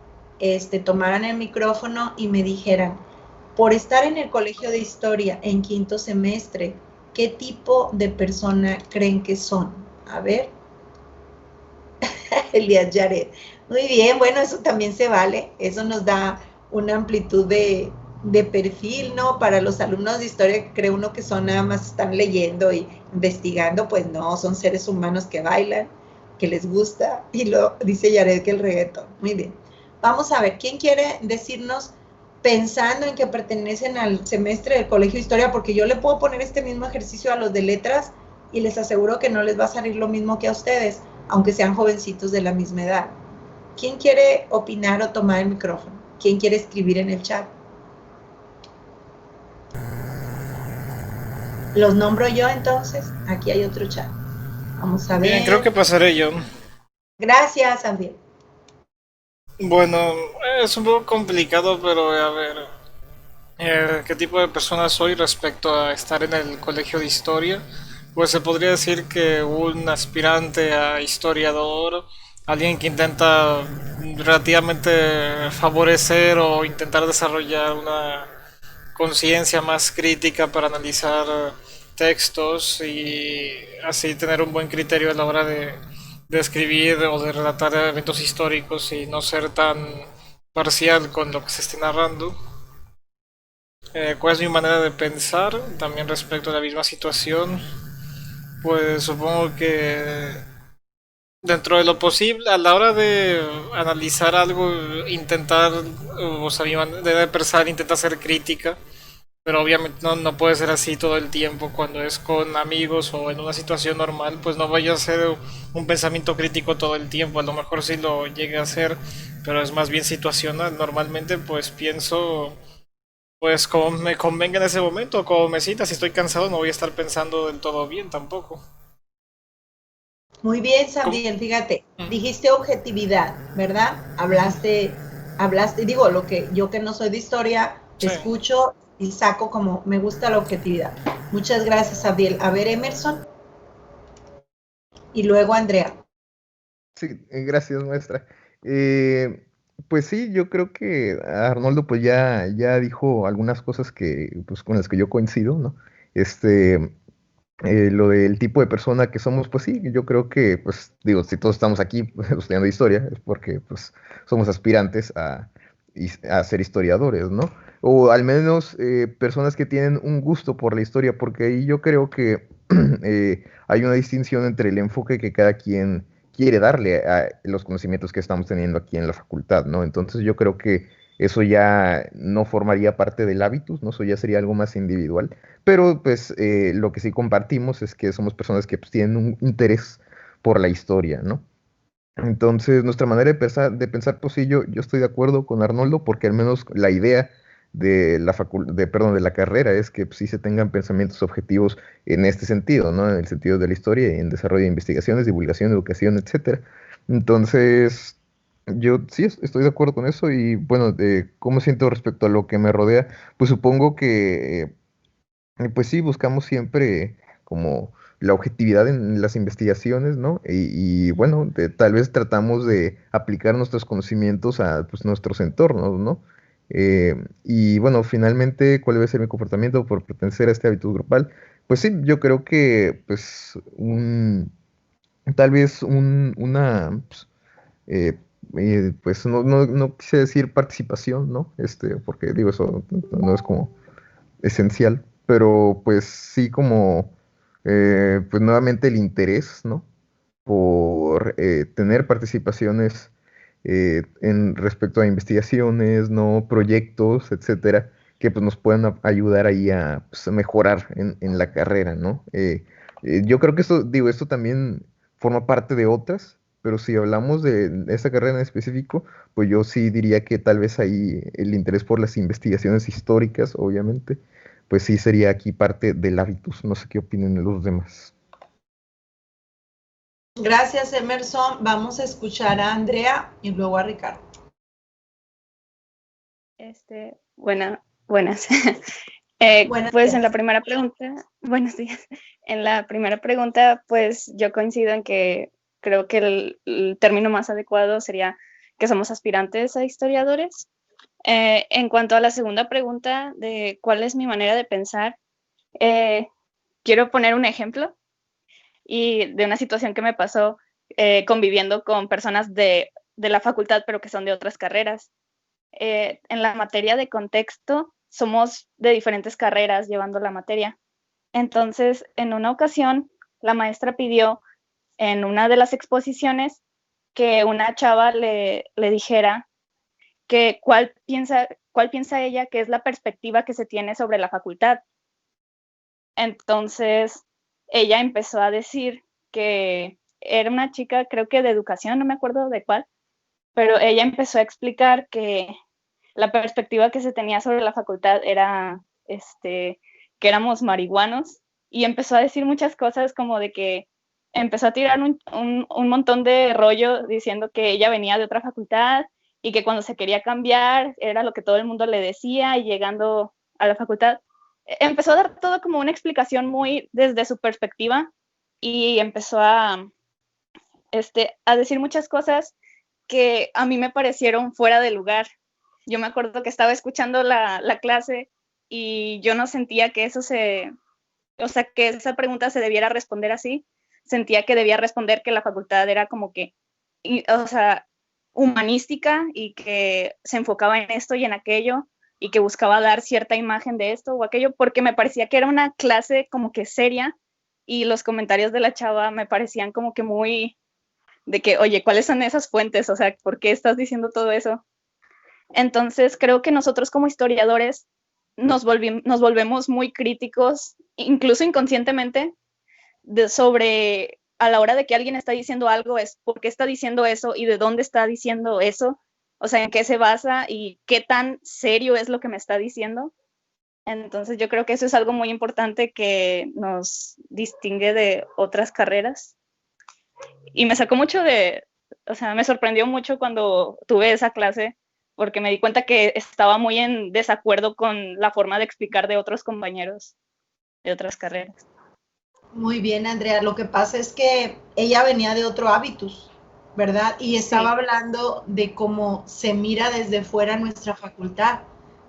tomaran el micrófono y me dijeran, por estar en el Colegio de Historia en quinto semestre, ¿qué tipo de persona creen que son? A ver. Elías Yared. Muy bien, bueno, eso también se vale. Eso nos da una amplitud de perfil, ¿no? Para los alumnos de historia que cree uno que son nada más están leyendo y investigando, pues no, son seres humanos que bailan, que les gusta, y lo dice Yared que el reggaetón. Muy bien. Vamos a ver, ¿quién quiere decirnos, pensando en que pertenecen al semestre del Colegio de Historia? Porque yo le puedo poner este mismo ejercicio a los de letras y les aseguro que no les va a salir lo mismo que a ustedes, aunque sean jovencitos de la misma edad. ¿Quién quiere opinar o tomar el micrófono? ¿Quién quiere escribir en el chat? ¿Los nombro yo entonces? Aquí hay otro chat. Vamos a ver. Bien, creo que pasaré yo. Gracias, Andrés. Bueno, es un poco complicado, pero a ver, ¿qué tipo de persona soy respecto a estar en el colegio de historia? Pues se podría decir que un aspirante a historiador, alguien que intenta relativamente favorecer o intentar desarrollar una conciencia más crítica para analizar textos y así tener un buen criterio a la hora de escribir o de relatar eventos históricos y no ser tan parcial con lo que se esté narrando. ¿Cuál es mi manera de pensar también respecto a la misma situación? Pues supongo que dentro de lo posible, a la hora de analizar algo, intentar, o sea, mi manera de pensar intenta ser crítica, pero obviamente no puede ser así todo el tiempo. Cuando es con amigos o en una situación normal, pues no vaya a ser un pensamiento crítico todo el tiempo. A lo mejor sí lo llegue a hacer, pero es más bien situacional. Normalmente pues pienso pues como me convenga en ese momento, como me sienta. Si estoy cansado no voy a estar pensando del todo bien tampoco. Muy bien, Samuel, fíjate, dijiste objetividad, ¿verdad? Hablaste, digo, yo que no soy de historia, te Sí. escucho y saco como, me gusta la objetividad. Muchas gracias, Abdiel. A ver, Emerson. Y luego Andrea. Sí, gracias, maestra. Pues sí, yo creo que Arnoldo pues ya dijo algunas cosas que, pues, con las que yo coincido, ¿no? Este, lo del tipo de persona que somos, pues sí, yo creo que, pues digo, si todos estamos aquí pues, estudiando historia, es porque pues somos aspirantes a ser historiadores, ¿no? O al menos personas que tienen un gusto por la historia, porque ahí yo creo que hay una distinción entre el enfoque que cada quien quiere darle a los conocimientos que estamos teniendo aquí en la facultad, ¿no? Entonces yo creo que eso ya no formaría parte del hábitus, ¿no? Eso ya sería algo más individual. Pero pues lo que sí compartimos es que somos personas que pues, tienen un interés por la historia, ¿no? Entonces, nuestra manera de pensar, pues sí, yo estoy de acuerdo con Arnoldo, porque al menos la idea de perdón, de la carrera es que pues, sí se tengan pensamientos objetivos en este sentido, ¿no? En el sentido de la historia y en desarrollo de investigaciones, divulgación, educación, etcétera. Entonces, yo sí estoy de acuerdo con eso y bueno, ¿cómo siento respecto a lo que me rodea? Pues supongo que pues sí, buscamos siempre como la objetividad en las investigaciones, ¿no? Y, bueno, tal vez tratamos de aplicar nuestros conocimientos a pues, nuestros entornos, ¿no? Y bueno, finalmente, ¿cuál debe ser mi comportamiento por pertenecer a este hábito grupal? Pues sí, yo creo que pues tal vez pues, eh, pues no quise decir participación, ¿no? Porque digo, eso no es como esencial, pero pues sí como, pues nuevamente el interés, ¿no? Por tener participaciones en respecto a investigaciones, ¿no? Proyectos, etcétera, que pues nos puedan ayudar ahí a, pues, a mejorar en la carrera, ¿no? Yo creo que esto, digo, esto también forma parte de otras, pero si hablamos de esta carrera en específico, pues yo sí diría que tal vez ahí el interés por las investigaciones históricas, obviamente, pues sí sería aquí parte del hábitus. No sé qué opinen los demás. Gracias, Emerson. Vamos a escuchar a Andrea y luego a Ricardo. Buenas. Buenos Pues días. en la primera pregunta, buenos días. En la primera pregunta, pues yo coincido en que creo que el término más adecuado sería que somos aspirantes a historiadores. En cuanto a la segunda pregunta de cuál es mi manera de pensar, quiero poner un ejemplo y de una situación que me pasó conviviendo con personas de la facultad, pero que son de otras carreras. En la materia de contexto, somos de diferentes carreras llevando la materia. Entonces, en una ocasión, la maestra pidió en una de las exposiciones que una chava le dijera que cuál piensa ella que es la perspectiva que se tiene sobre la facultad. Entonces, ella empezó a decir que era una chica, creo que de educación, no me acuerdo de cuál, pero ella empezó a explicar que la perspectiva que se tenía sobre la facultad era que éramos marihuanos, y empezó a decir muchas cosas como de que empezó a tirar un montón de rollo diciendo que ella venía de otra facultad y que cuando se quería cambiar era lo que todo el mundo le decía, y llegando a la facultad empezó a dar todo como una explicación muy desde su perspectiva, y empezó a decir muchas cosas que a mí me parecieron fuera de lugar. Yo me acuerdo que estaba escuchando la clase y yo no sentía que que esa pregunta se debiera responder así. Sentía que debía responder que la facultad era como que, humanística, y que se enfocaba en esto y en aquello, y que buscaba dar cierta imagen de esto o aquello, porque me parecía que era una clase como que seria, y los comentarios de la chava me parecían como que muy de que, oye, ¿cuáles son esas fuentes? O sea, ¿por qué estás diciendo todo eso? Entonces, creo que nosotros como historiadores nos volvemos muy críticos, incluso inconscientemente, sobre a la hora de que alguien está diciendo algo, es por qué está diciendo eso y de dónde está diciendo eso, o sea, en qué se basa y qué tan serio es lo que me está diciendo. Entonces, yo creo que eso es algo muy importante que nos distingue de otras carreras. Y me sacó mucho me sorprendió mucho cuando tuve esa clase, porque me di cuenta que estaba muy en desacuerdo con la forma de explicar de otros compañeros de otras carreras. Muy bien, Andrea. Lo que pasa es que ella venía de otro hábitus. ¿verdad? Y estaba hablando de cómo se mira desde fuera nuestra facultad,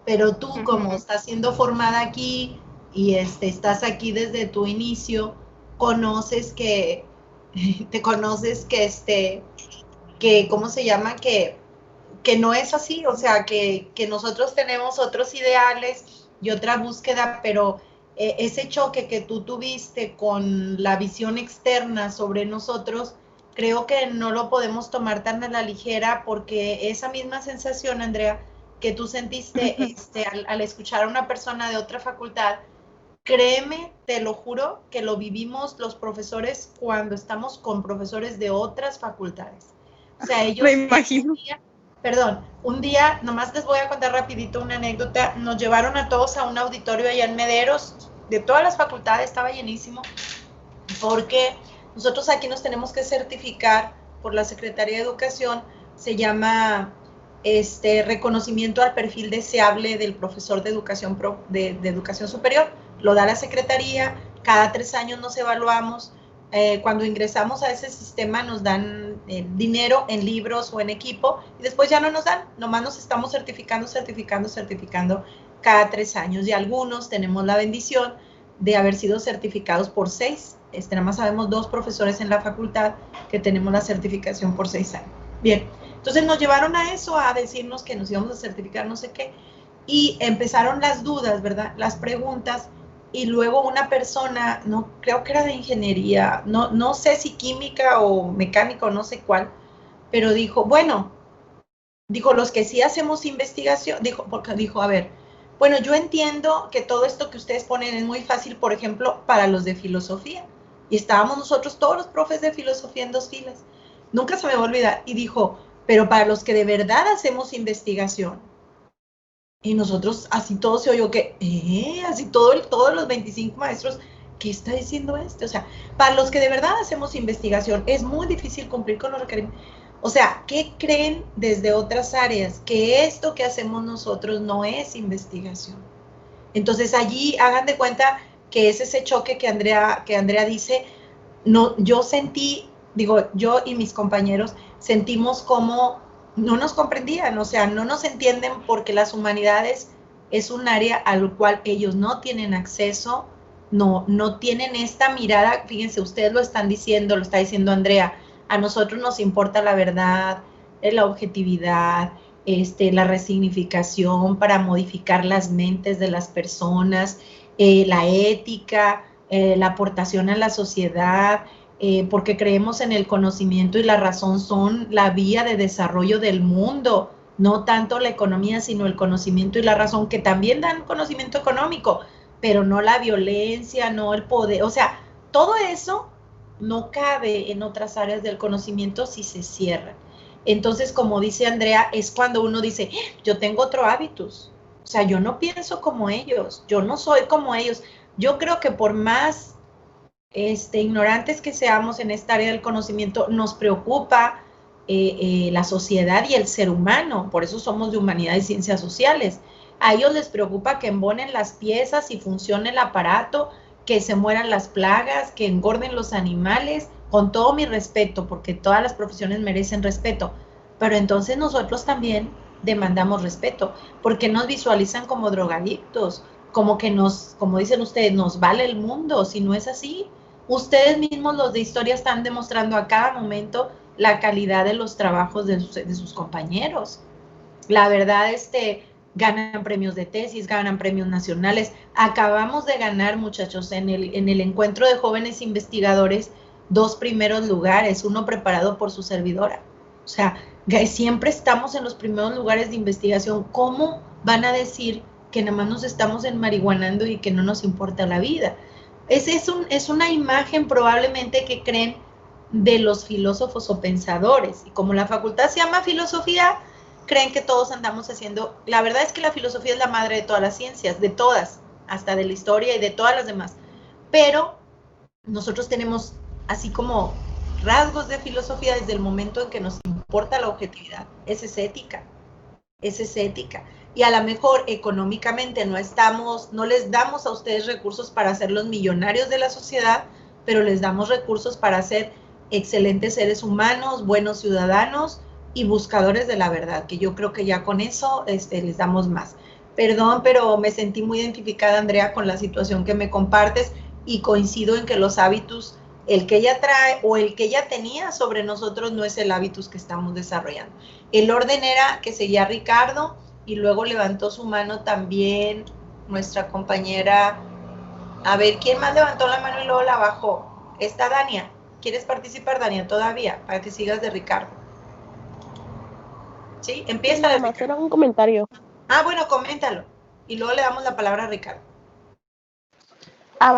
pero tú como estás siendo formada aquí y estás aquí desde tu inicio, conoces que, te conoces que ¿cómo se llama? Que no es así, o sea, que nosotros tenemos otros ideales y otra búsqueda, pero ese choque que tú tuviste con la visión externa sobre nosotros, creo que no lo podemos tomar tan a la ligera, porque esa misma sensación, Andrea, que tú sentiste al escuchar a una persona de otra facultad, créeme, te lo juro, que lo vivimos los profesores cuando estamos con profesores de otras facultades. O sea, ellos... Me imagino. Un día, nomás les voy a contar rapidito una anécdota, nos llevaron a todos a un auditorio allá en Mederos, de todas las facultades, estaba llenísimo, porque nosotros aquí nos tenemos que certificar por la Secretaría de Educación, se llama reconocimiento al perfil deseable del profesor de educación, de educación superior, lo da la Secretaría, cada 3 años nos evaluamos, cuando ingresamos a ese sistema nos dan dinero en libros o en equipo y después ya no nos dan, nomás nos estamos certificando cada 3 años y algunos tenemos la bendición de haber sido certificados por 6. Nada más sabemos 2 profesores en la facultad que tenemos la certificación por 6 años. Bien, entonces nos llevaron a eso, a decirnos que nos íbamos a certificar no sé qué y empezaron las dudas, ¿verdad? Las preguntas. Y luego una persona, no creo que era de ingeniería, no sé si química o mecánica o no sé cuál, pero dijo, bueno, los que sí hacemos investigación, porque dijo, a ver, bueno, yo entiendo que todo esto que ustedes ponen es muy fácil, por ejemplo, para los de filosofía. Y estábamos nosotros, todos los profes de filosofía en 2 filas. Nunca se me va a olvidar. Y dijo, pero para los que de verdad hacemos investigación, y nosotros, así todo se oyó que, así todos los 25 maestros, ¿qué está diciendo este? O sea, para los que de verdad hacemos investigación, es muy difícil cumplir con los requerimientos. O sea, ¿qué creen desde otras áreas? Que esto que hacemos nosotros no es investigación. Entonces, allí hagan de cuenta que es ese choque que Andrea dice, no, yo sentí, yo y mis compañeros sentimos como no nos comprendían, o sea, no nos entienden porque las humanidades es un área al cual ellos no tienen acceso, no tienen esta mirada, fíjense, ustedes lo están diciendo, lo está diciendo Andrea, a nosotros nos importa la verdad, la objetividad, la resignificación para modificar las mentes de las personas, la ética, la aportación a la sociedad, porque creemos en el conocimiento y la razón son la vía de desarrollo del mundo, no tanto la economía, sino el conocimiento y la razón, que también dan conocimiento económico, pero no la violencia, no el poder, o sea, todo eso no cabe en otras áreas del conocimiento si se cierran. Entonces, como dice Andrea, es cuando uno dice, yo tengo otro hábitus, o sea, yo no pienso como ellos, yo no soy como ellos, yo creo que por más ignorantes que seamos en esta área del conocimiento, nos preocupa la sociedad y el ser humano, por eso somos de humanidades y ciencias sociales. A ellos les preocupa que embonen las piezas y funcione el aparato, que se mueran las plagas, que engorden los animales, con todo mi respeto, porque todas las profesiones merecen respeto, pero entonces nosotros también demandamos respeto, porque nos visualizan como drogadictos, como que como dicen ustedes, nos vale el mundo, si no es así. Ustedes mismos, los de historia, están demostrando a cada momento la calidad de los trabajos de sus compañeros. La verdad, ganan premios de tesis, ganan premios nacionales. Acabamos de ganar, muchachos, en el encuentro de jóvenes investigadores, 2 primeros lugares, uno preparado por su servidora. O sea, siempre estamos en los primeros lugares de investigación. ¿Cómo van a decir que nada más nos estamos enmarihuanando y que no nos importa la vida? Es una imagen probablemente que creen de los filósofos o pensadores. Y como la facultad se llama filosofía, creen que todos andamos haciendo... La verdad es que la filosofía es la madre de todas las ciencias, de todas, hasta de la historia y de todas las demás. Pero nosotros tenemos así como rasgos de filosofía desde el momento en que nos importa la objetividad. Esa es ética. Y a lo mejor económicamente no les damos a ustedes recursos para ser los millonarios de la sociedad, pero les damos recursos para hacer excelentes seres humanos, buenos ciudadanos y buscadores de la verdad, que yo creo que ya con eso les damos más. Perdón, pero me sentí muy identificada, Andrea, con la situación que me compartes y coincido en que los hábitos, el que ella trae o el que ella tenía sobre nosotros no es el hábitus que estamos desarrollando. El orden era que seguía Ricardo y luego levantó su mano también nuestra compañera. A ver, ¿quién más levantó la mano y luego la bajó? Está Dania. ¿Quieres participar, Dania, todavía? Para que sigas de Ricardo. ¿Sí? Empieza. Nada más, era un comentario. Ah, bueno, coméntalo. Y luego le damos la palabra a Ricardo.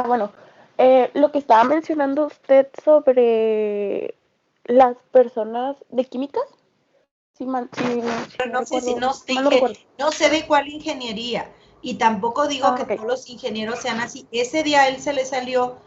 Bueno, lo que estaba mencionando usted sobre las personas de químicas, Pero no sé si no sé de cuál ingeniería y tampoco digo que todos los ingenieros sean así. Ese día a él se le salió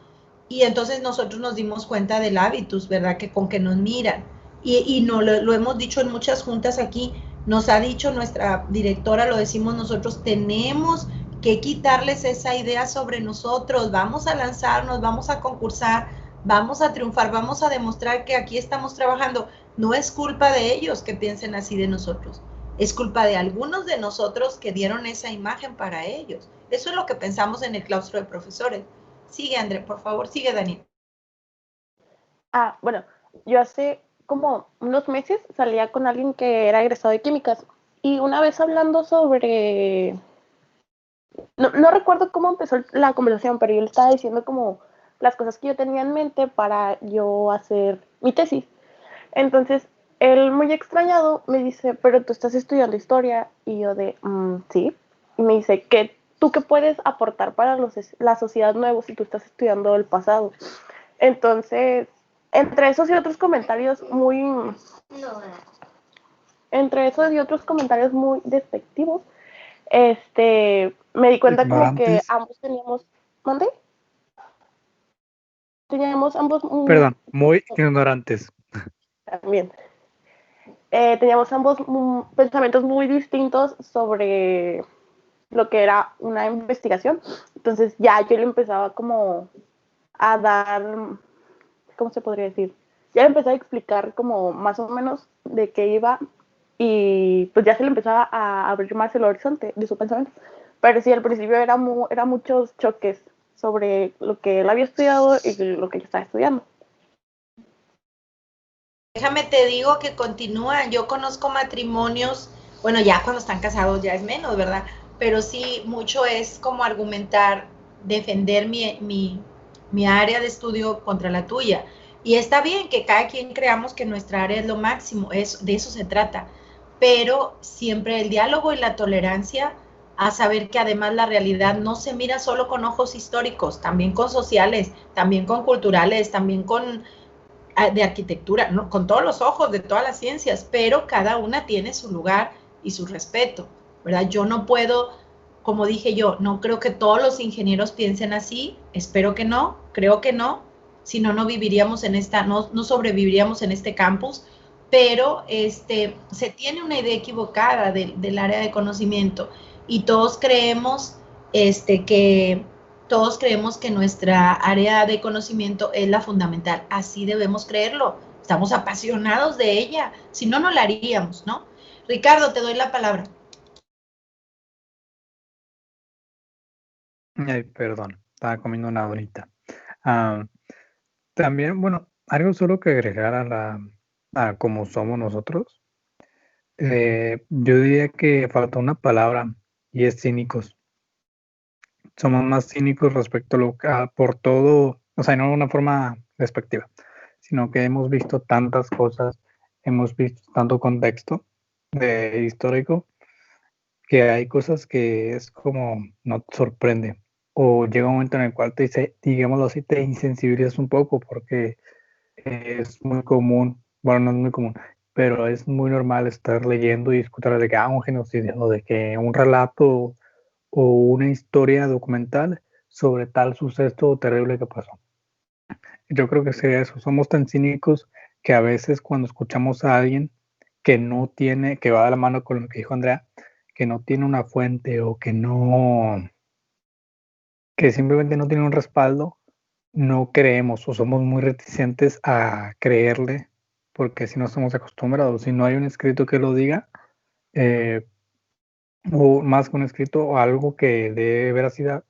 y entonces nosotros nos dimos cuenta del hábitus, ¿verdad? Que con que nos miran. Y no, lo hemos dicho en muchas juntas aquí, nos ha dicho nuestra directora, lo decimos nosotros, tenemos que quitarles esa idea sobre nosotros, vamos a lanzarnos, vamos a concursar, vamos a triunfar, vamos a demostrar que aquí estamos trabajando. No es culpa de ellos que piensen así de nosotros, es culpa de algunos de nosotros que dieron esa imagen para ellos. Eso es lo que pensamos en el claustro de profesores. Sigue, André, por favor, sigue, Dani. Bueno, yo hace como unos meses salía con alguien que era egresado de químicas y una vez hablando sobre... No recuerdo cómo empezó la conversación, pero yo le estaba diciendo como las cosas que yo tenía en mente para yo hacer mi tesis. Entonces, él muy extrañado me dice, pero tú estás estudiando historia, y yo de, sí, y me dice, ¿tú qué puedes aportar para la sociedad nueva si tú estás estudiando el pasado? Entonces, entre esos y otros comentarios muy despectivos, me di cuenta como que ambos teníamos, ¿mande? Teníamos ambos muy ignorantes. También. Teníamos ambos pensamientos muy distintos sobre lo que era una investigación. Entonces ya yo le empezaba como a dar, ¿cómo se podría decir? Ya le empezaba a explicar como más o menos de qué iba y pues ya se le empezaba a abrir más el horizonte de su pensamiento. Pero sí, al principio era muchos choques sobre lo que él había estudiado y lo que yo estaba estudiando. Déjame te digo que continúan. Yo conozco matrimonios, bueno, ya cuando están casados ya es menos, ¿verdad? Pero sí, mucho es como argumentar, defender mi área de estudio contra la tuya. Y está bien que cada quien creamos que nuestra área es lo máximo, de eso se trata. Pero siempre el diálogo y la tolerancia a saber que además la realidad no se mira solo con ojos históricos, también con sociales, también con culturales, también con de arquitectura, ¿no? Con todos los ojos de todas las ciencias, pero cada una tiene su lugar y su respeto, ¿verdad? Yo no puedo, como dije yo, no creo que todos los ingenieros piensen así, espero que no, creo que no, si no, no viviríamos en no sobreviviríamos en este campus, pero se tiene una idea equivocada del área de conocimiento y todos creemos que nuestra área de conocimiento es la fundamental. Así debemos creerlo. Estamos apasionados de ella. Si no, no la haríamos, ¿no? Ricardo, te doy la palabra. Ay, perdón, estaba comiendo una donita. También, bueno, algo solo que agregar a cómo somos nosotros. Yo diría que falta una palabra y es cínicos. Somos más cínicos respecto por todo, o sea, no de una forma despectiva, sino que hemos visto tantas cosas, hemos visto tanto contexto histórico, que hay cosas que es como no te sorprende, o llega un momento en el cual digámoslo así, te insensibilizas un poco, porque es muy común, bueno, no es muy común, pero es muy normal estar leyendo y escuchar de que un genocidio, o de que un relato o una historia documental sobre tal suceso terrible que pasó. Yo creo que sería eso, somos tan cínicos que a veces cuando escuchamos a alguien que no tiene, que va de la mano con lo que dijo Andrea, que no tiene una fuente o que simplemente no tiene un respaldo, no creemos o somos muy reticentes a creerle porque si no estamos acostumbrados, si no hay un escrito que lo diga, o más que un escrito o algo que dé veracidad,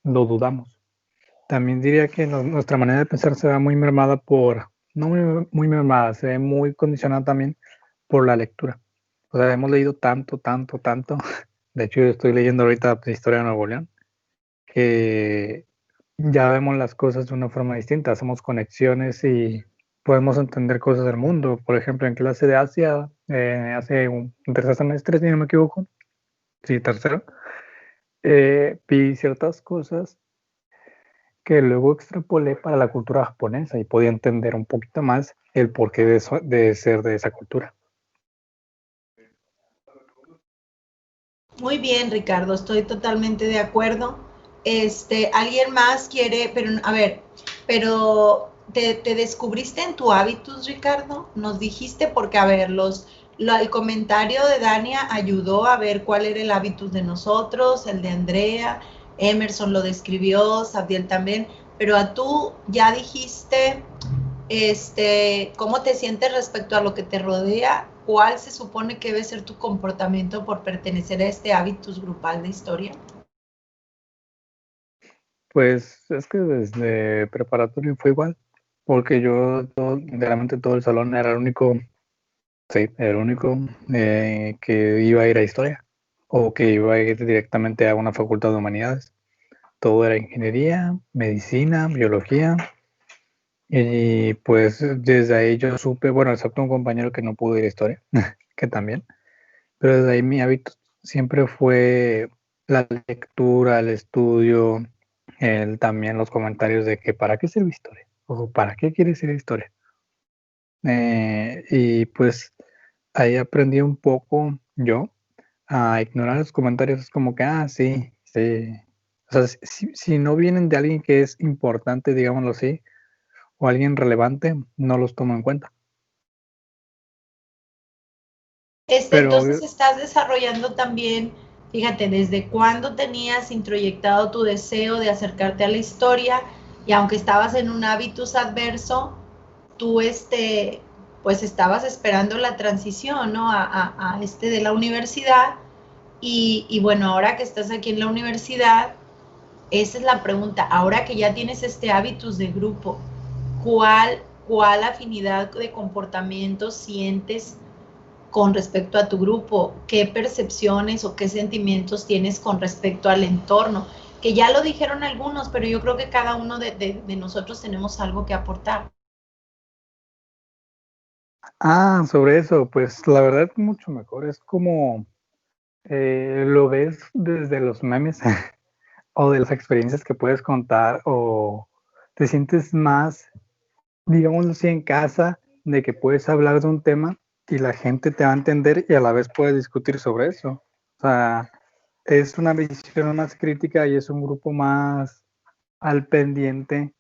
lo dudamos. También diría que nuestra manera de pensar se ve muy mermada no muy mermada, se ve muy condicionada también por la lectura. O sea, hemos leído tanto. De hecho, yo estoy leyendo ahorita Historia de Nuevo León, que ya vemos las cosas de una forma distinta, hacemos conexiones y podemos entender cosas del mundo. Por ejemplo, en clase de Asia, hace un tercer semestre, si no me equivoco, sí, tercero, vi ciertas cosas que luego extrapolé para la cultura japonesa y podía entender un poquito más el porqué de ser de esa cultura. Muy bien, Ricardo, estoy totalmente de acuerdo. ¿Alguien más quiere? Pero, a ver, pero ¿te descubriste en tu hábitus, Ricardo? Nos dijiste, porque, a ver, el comentario de Dania ayudó a ver cuál era el hábitus de nosotros, el de Andrea, Emerson lo describió, Sabdiel también, pero a tú ya dijiste, ¿cómo te sientes respecto a lo que te rodea? ¿Cuál se supone que debe ser tu comportamiento por pertenecer a este hábitus grupal de historia? Pues es que desde preparatorio fue igual, porque yo realmente todo el salón era el único que iba a ir a historia o que iba a ir directamente a una facultad de humanidades. Todo era ingeniería, medicina, biología. Y pues desde ahí yo supe, bueno, excepto un compañero que no pudo ir a historia, que también, pero desde ahí mi hábito siempre fue la lectura, el estudio, también los comentarios de que para qué sirve historia o para qué quieres ir a historia. Y pues ahí aprendí un poco yo a ignorar los comentarios, es como que, sí. O sea, si no vienen de alguien que es importante, digámoslo así, o alguien relevante, no los tomo en cuenta. Entonces estás desarrollando también, fíjate, desde cuándo tenías introyectado tu deseo de acercarte a la historia y aunque estabas en un hábitus adverso, tú pues estabas esperando la transición, ¿no? A de la universidad y bueno, ahora que estás aquí en la universidad, esa es la pregunta, ahora que ya tienes este hábitus de grupo, ¿cuál afinidad de comportamiento sientes con respecto a tu grupo? ¿Qué percepciones o qué sentimientos tienes con respecto al entorno? Que ya lo dijeron algunos, pero yo creo que cada uno de nosotros tenemos algo que aportar. Sobre eso, pues la verdad es mucho mejor. Es como lo ves desde los memes o de las experiencias que puedes contar o te sientes más, digámoslo así, en casa de que puedes hablar de un tema y la gente te va a entender y a la vez puedes discutir sobre eso. O sea, es una visión más crítica y es un grupo más al pendiente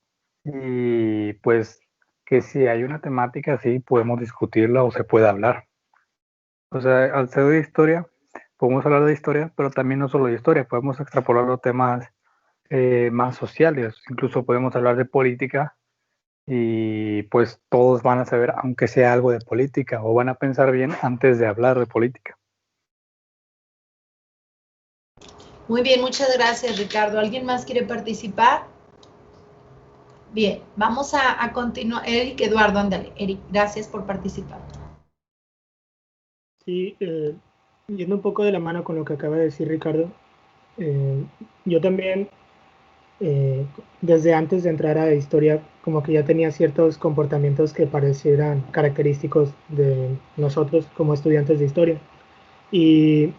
y pues que si hay una temática así podemos discutirla o se puede hablar. O sea, al ser de historia, podemos hablar de historia, pero también no solo de historia, podemos extrapolarlo a temas más sociales, incluso podemos hablar de política y pues todos van a saber, aunque sea algo de política, o van a pensar bien antes de hablar de política. Muy bien, muchas gracias, Ricardo. ¿Alguien más quiere participar? Bien, vamos a continuar. Eric, Eduardo, ándale. Eric, gracias por participar. Sí, yendo un poco de la mano con lo que acaba de decir Ricardo, yo también, desde antes de entrar a historia, como que ya tenía ciertos comportamientos que parecieran característicos de nosotros como estudiantes de historia. Y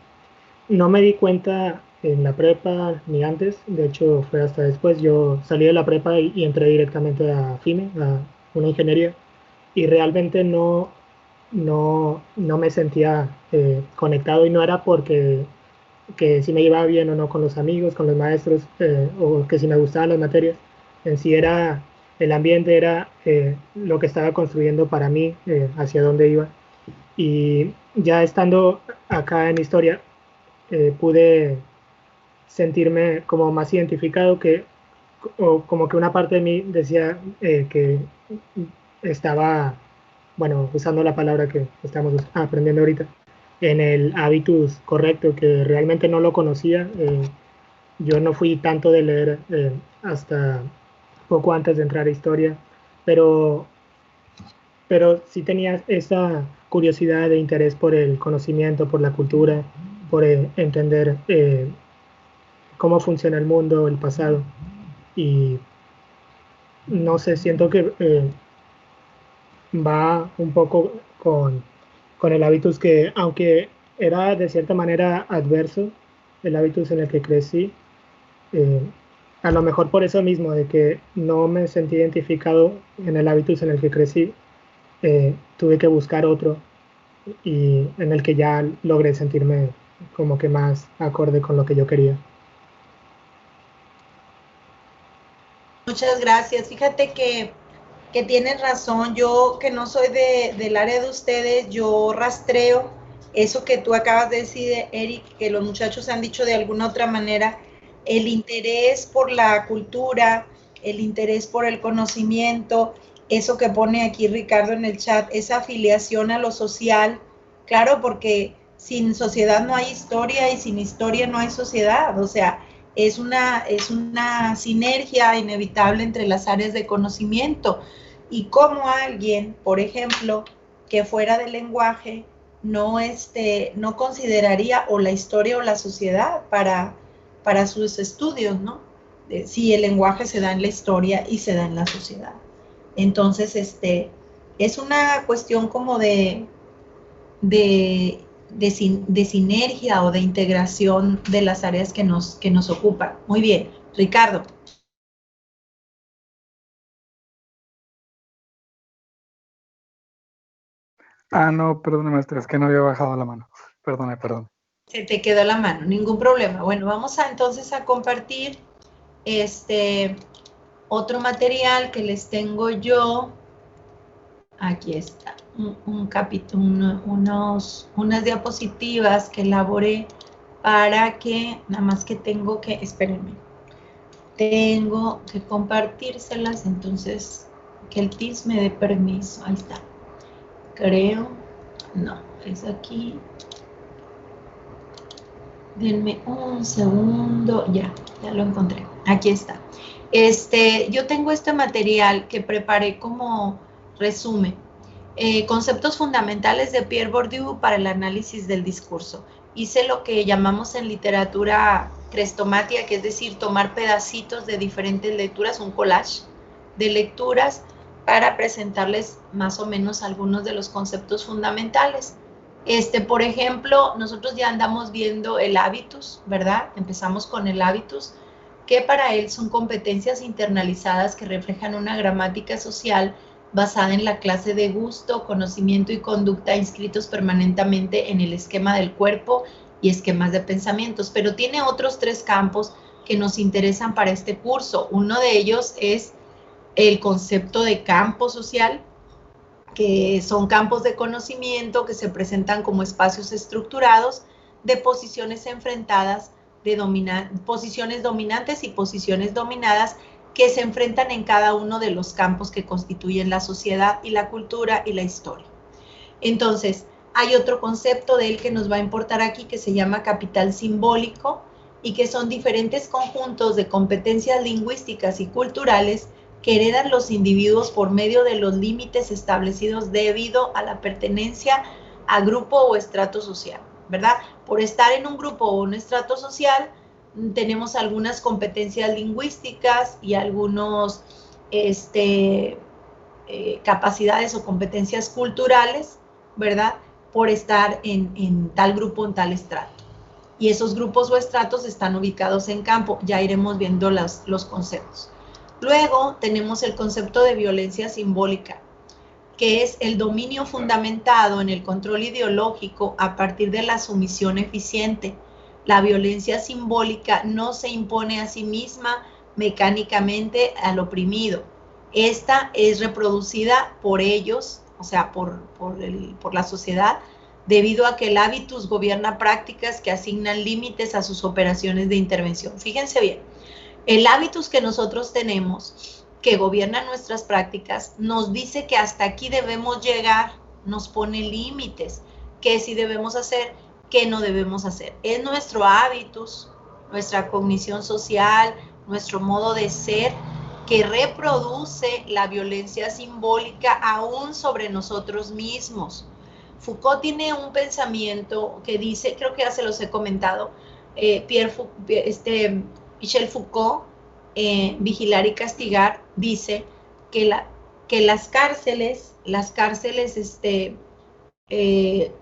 no me di cuenta en la prepa ni antes, de hecho fue hasta después. Yo salí de la prepa y entré directamente a FIME, a una ingeniería, y realmente no me sentía conectado, y no era porque que si me llevaba bien o no con los amigos, con los maestros, o que si me gustaban las materias. En sí era el ambiente, era lo que estaba construyendo para mí, hacia dónde iba. Y ya estando acá en historia, pude sentirme como más identificado, que como que una parte de mí decía que estaba, bueno, usando la palabra que estamos aprendiendo ahorita, en el hábitus correcto, que realmente no lo conocía. Yo no fui tanto de leer hasta poco antes de entrar a historia, pero sí tenía esa curiosidad e interés por el conocimiento, por la cultura, por entender cómo funciona el mundo, el pasado. Y no sé, siento que va un poco con el hábitus que, aunque era de cierta manera adverso, el hábitus en el que crecí, eh, a lo mejor por eso mismo, de que no me sentí identificado en el hábitus en el que crecí, tuve que buscar otro y en el que ya logré sentirme como que más acorde con lo que yo quería. Muchas gracias. Fíjate que tienen razón. Yo que no soy del área de ustedes, yo rastreo eso que tú acabas de decir, Eric, que los muchachos han dicho de alguna otra manera, el interés por la cultura, el interés por el conocimiento, eso que pone aquí Ricardo en el chat, esa afiliación a lo social, claro, porque sin sociedad no hay historia y sin historia no hay sociedad, o sea, es una sinergia inevitable entre las áreas de conocimiento. Y como alguien, por ejemplo, que fuera del lenguaje, no consideraría o la historia o la sociedad para sus estudios, ¿no? Si el lenguaje se da en la historia y se da en la sociedad. Entonces, es una cuestión como de sinergia o de integración de las áreas que nos ocupan. Muy bien, Ricardo. No, perdón, maestra, es que no había bajado la mano. Perdone. Se te quedó la mano, ningún problema. Bueno, vamos entonces a compartir otro material que les tengo yo. Aquí está, un capítulo, unas diapositivas que elaboré para que, nada más que tengo que compartírselas, entonces que el TIS me dé permiso. Ahí está. Creo, no, es aquí. Denme un segundo, ya lo encontré. Aquí está. Yo tengo este material que preparé como resumen. Conceptos fundamentales de Pierre Bourdieu para el análisis del discurso. Hice lo que llamamos en literatura crestomatia, que es decir, tomar pedacitos de diferentes lecturas, un collage de lecturas para presentarles más o menos algunos de los conceptos fundamentales. Por ejemplo, nosotros ya andamos viendo el hábitus, ¿verdad? Empezamos con el hábitus, que para él son competencias internalizadas que reflejan una gramática social basada en la clase de gusto, conocimiento y conducta inscritos permanentemente en el esquema del cuerpo y esquemas de pensamientos. Pero tiene otros 3 campos que nos interesan para este curso. Uno de ellos es el concepto de campo social, que son campos de conocimiento que se presentan como espacios estructurados de posiciones enfrentadas, posiciones dominantes y posiciones dominadas que se enfrentan en cada uno de los campos que constituyen la sociedad y la cultura y la historia. Entonces, hay otro concepto de él que nos va a importar aquí que se llama capital simbólico y que son diferentes conjuntos de competencias lingüísticas y culturales que heredan los individuos por medio de los límites establecidos debido a la pertenencia a grupo o estrato social, ¿verdad? Por estar en un grupo o un estrato social, tenemos algunas competencias lingüísticas y algunos capacidades o competencias culturales, ¿verdad? Por estar en tal grupo, en tal estrato. Y esos grupos o estratos están ubicados en campo. Ya iremos viendo los conceptos. Luego tenemos el concepto de violencia simbólica, que es el dominio fundamentado en el control ideológico a partir de la sumisión eficiente. La violencia simbólica no se impone a sí misma mecánicamente al oprimido. Esta es reproducida por ellos, o sea, por la sociedad, debido a que el hábitus gobierna prácticas que asignan límites a sus operaciones de intervención. Fíjense bien. El hábitus que nosotros tenemos, que gobierna nuestras prácticas, nos dice que hasta aquí debemos llegar, nos pone límites, qué sí debemos hacer, qué no debemos hacer. Es nuestro hábitus, nuestra cognición social, nuestro modo de ser, que reproduce la violencia simbólica aún sobre nosotros mismos. Foucault tiene un pensamiento que dice, creo que ya se los he comentado, Michel Foucault, Vigilar y Castigar, dice que las cárceles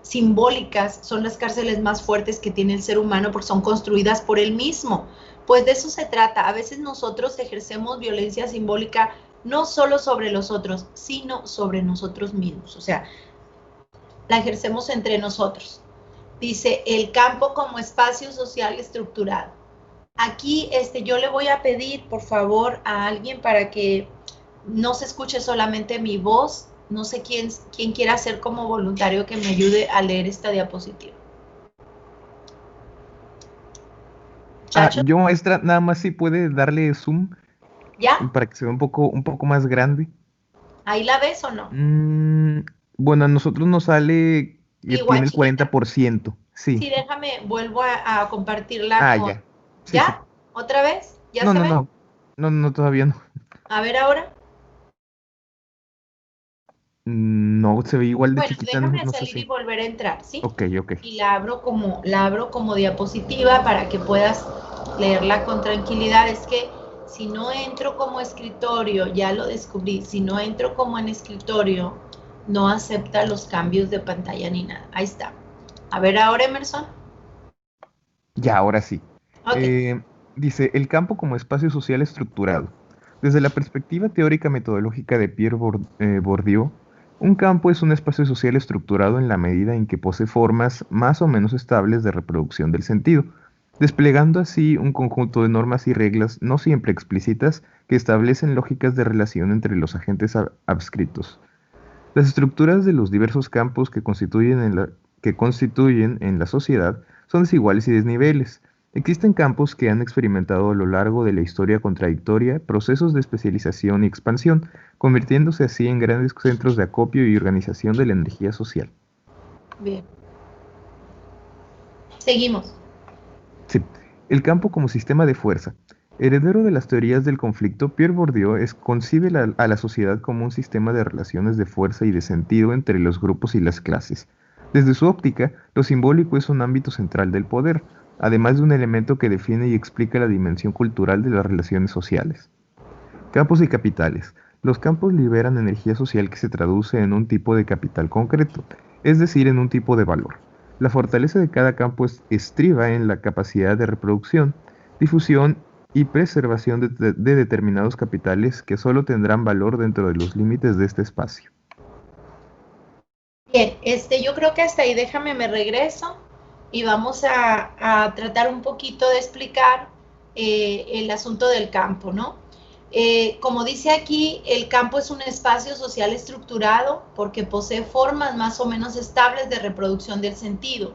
simbólicas son las cárceles más fuertes que tiene el ser humano porque son construidas por él mismo. Pues de eso se trata. A veces nosotros ejercemos violencia simbólica no solo sobre los otros, sino sobre nosotros mismos. O sea, la ejercemos entre nosotros. Dice, el campo como espacio social estructurado. Aquí yo le voy a pedir, por favor, a alguien para que no se escuche solamente mi voz. No sé quién quiera ser como voluntario que me ayude a leer esta diapositiva. Yo, maestra, nada más si puede darle zoom. ¿Ya? Para que se vea un poco más grande. ¿Ahí la ves o no? Bueno, a nosotros nos sale que igual tiene el 40%. Sí. Sí, déjame, vuelvo a compartirla. Ya. Sí, ¿Ya? sí. ¿Otra vez? ¿Ya No, se no, ve? no, todavía no. A ver ahora. No, se ve igual de Bueno, chiquita. déjame No sé salir y si. volver a entrar, ¿sí? Ok. Y la abro como diapositiva para que puedas leerla con tranquilidad. Es que si no entro como escritorio, ya lo descubrí, si no entro como en escritorio, no acepta los cambios de pantalla ni nada. Ahí está. A ver ahora, Emerson. Ya, ahora sí. Okay. Dice, el campo como espacio social estructurado. Desde la perspectiva teórica metodológica de Pierre Bourdieu, un campo es un espacio social estructurado en la medida en que posee formas más o menos estables de reproducción del sentido, desplegando así un conjunto de normas y reglas no siempre explícitas que establecen lógicas de relación entre los agentes adscritos. Las estructuras de los diversos campos que constituyen en la sociedad son desiguales y desniveles. Existen campos que han experimentado a lo largo de la historia contradictoria procesos de especialización y expansión, convirtiéndose así en grandes centros de acopio y organización de la energía social. Bien. Seguimos. Sí. El campo como sistema de fuerza. Heredero de las teorías del conflicto, Pierre Bourdieu concibe a la sociedad como un sistema de relaciones de fuerza y de sentido entre los grupos y las clases. Desde su óptica, lo simbólico es un ámbito central del poder, además de un elemento que define y explica la dimensión cultural de las relaciones sociales. Campos y capitales. Los campos liberan energía social que se traduce en un tipo de capital concreto, es decir, en un tipo de valor. La fortaleza de cada campo estriba en la capacidad de reproducción, difusión y preservación de determinados capitales que solo tendrán valor dentro de los límites de este espacio. Bien, yo creo que hasta ahí me regreso y vamos a tratar un poquito de explicar el asunto del campo, ¿no? Como dice aquí, el campo es un espacio social estructurado porque posee formas más o menos estables de reproducción del sentido.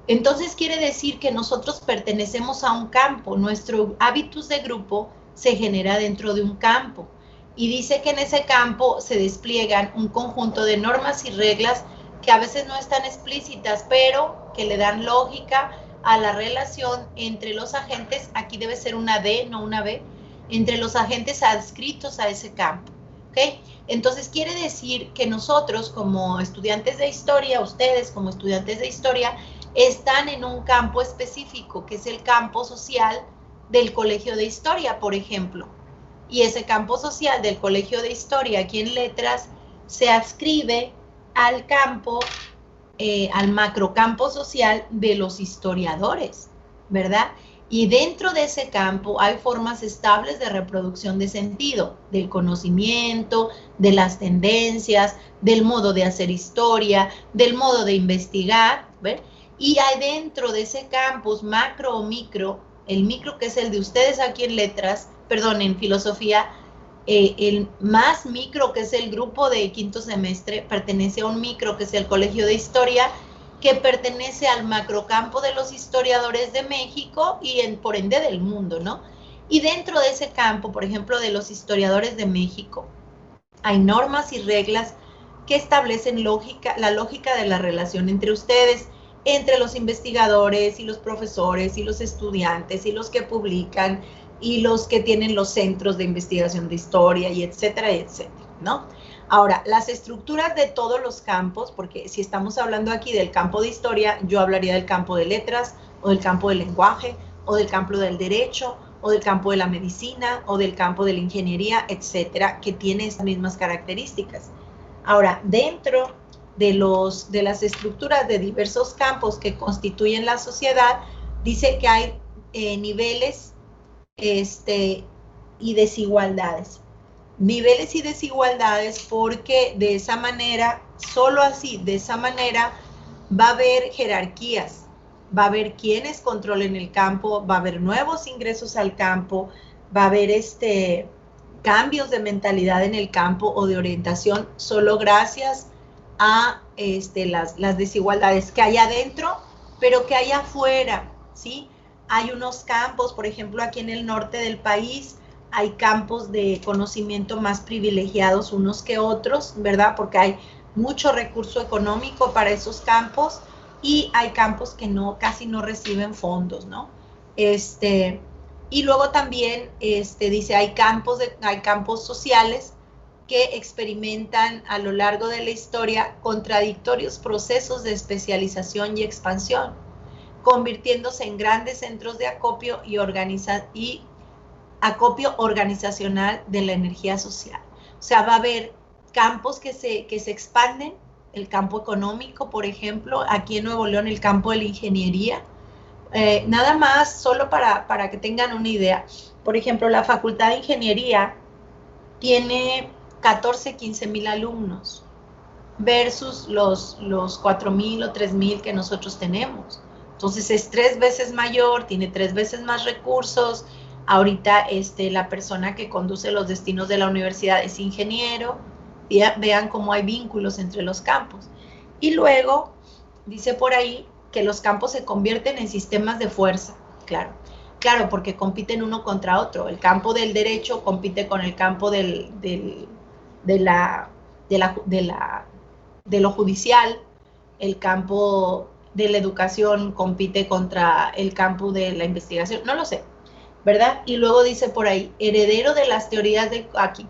Entonces quiere decir que nosotros pertenecemos a un campo, nuestro hábitus de grupo se genera dentro de un campo y dice que en ese campo se despliegan un conjunto de normas y reglas que a veces no están explícitas, pero que le dan lógica a la relación entre los agentes, aquí debe ser una D, no una B, entre los agentes adscritos a ese campo, ¿ok? Entonces quiere decir que nosotros como estudiantes de historia, ustedes como estudiantes de historia, están en un campo específico, que es el campo social del Colegio de Historia, por ejemplo. Y ese campo social del Colegio de Historia, aquí en letras, se adscribe al campo, al macrocampo social de los historiadores, ¿verdad? Y dentro de ese campo hay formas estables de reproducción de sentido, del conocimiento, de las tendencias, del modo de hacer historia, del modo de investigar, ¿ven? Y hay dentro de ese campus macro o micro, el micro que es el de ustedes aquí en letras, perdón, en filosofía, el más micro que es el grupo de quinto semestre, pertenece a un micro que es el Colegio de Historia, que pertenece al macrocampo de los historiadores de México y por ende del mundo, ¿no? Y dentro de ese campo, por ejemplo, de los historiadores de México, hay normas y reglas que establecen la lógica de la relación entre ustedes, entre los investigadores y los profesores y los estudiantes y los que publican y los que tienen los centros de investigación de historia y etcétera, ¿no? Ahora, las estructuras de todos los campos, porque si estamos hablando aquí del campo de historia, yo hablaría del campo de letras, o del campo del lenguaje, o del campo del derecho, o del campo de la medicina, o del campo de la ingeniería, etcétera, que tiene estas mismas características. Ahora, dentro de las estructuras de diversos campos que constituyen la sociedad, dice que hay niveles y desigualdades. Niveles y desigualdades porque de esa manera, solo así, de esa manera, va a haber jerarquías, va a haber quienes controlen el campo, va a haber nuevos ingresos al campo, va a haber cambios de mentalidad en el campo o de orientación, solo gracias a las desigualdades que hay adentro, pero que hay afuera, ¿sí? Hay unos campos, por ejemplo, aquí en el norte del país, hay campos de conocimiento más privilegiados unos que otros, ¿verdad? Porque hay mucho recurso económico para esos campos y hay campos que casi no reciben fondos, ¿no? Y luego también dice, hay campos sociales que experimentan a lo largo de la historia contradictorios procesos de especialización y expansión, convirtiéndose en grandes centros de acopio y acopio organizacional de la energía social. O sea, va a haber campos que se expanden, el campo económico, por ejemplo, aquí en Nuevo León el campo de la ingeniería. Nada más, solo para que tengan una idea. Por ejemplo, la Facultad de Ingeniería tiene 15,000 alumnos versus los 4,000 o 3,000 que nosotros tenemos. Entonces es 3 veces mayor, tiene 3 veces más recursos. Ahorita la persona que conduce los destinos de la universidad es ingeniero. Vean cómo hay vínculos entre los campos. Y luego dice por ahí que los campos se convierten en sistemas de fuerza. Claro, porque compiten uno contra otro. El campo del derecho compite con el campo de lo judicial. El campo de la educación compite contra el campo de la investigación. No lo sé, ¿verdad? Y luego dice por ahí, heredero de las teorías de aquí.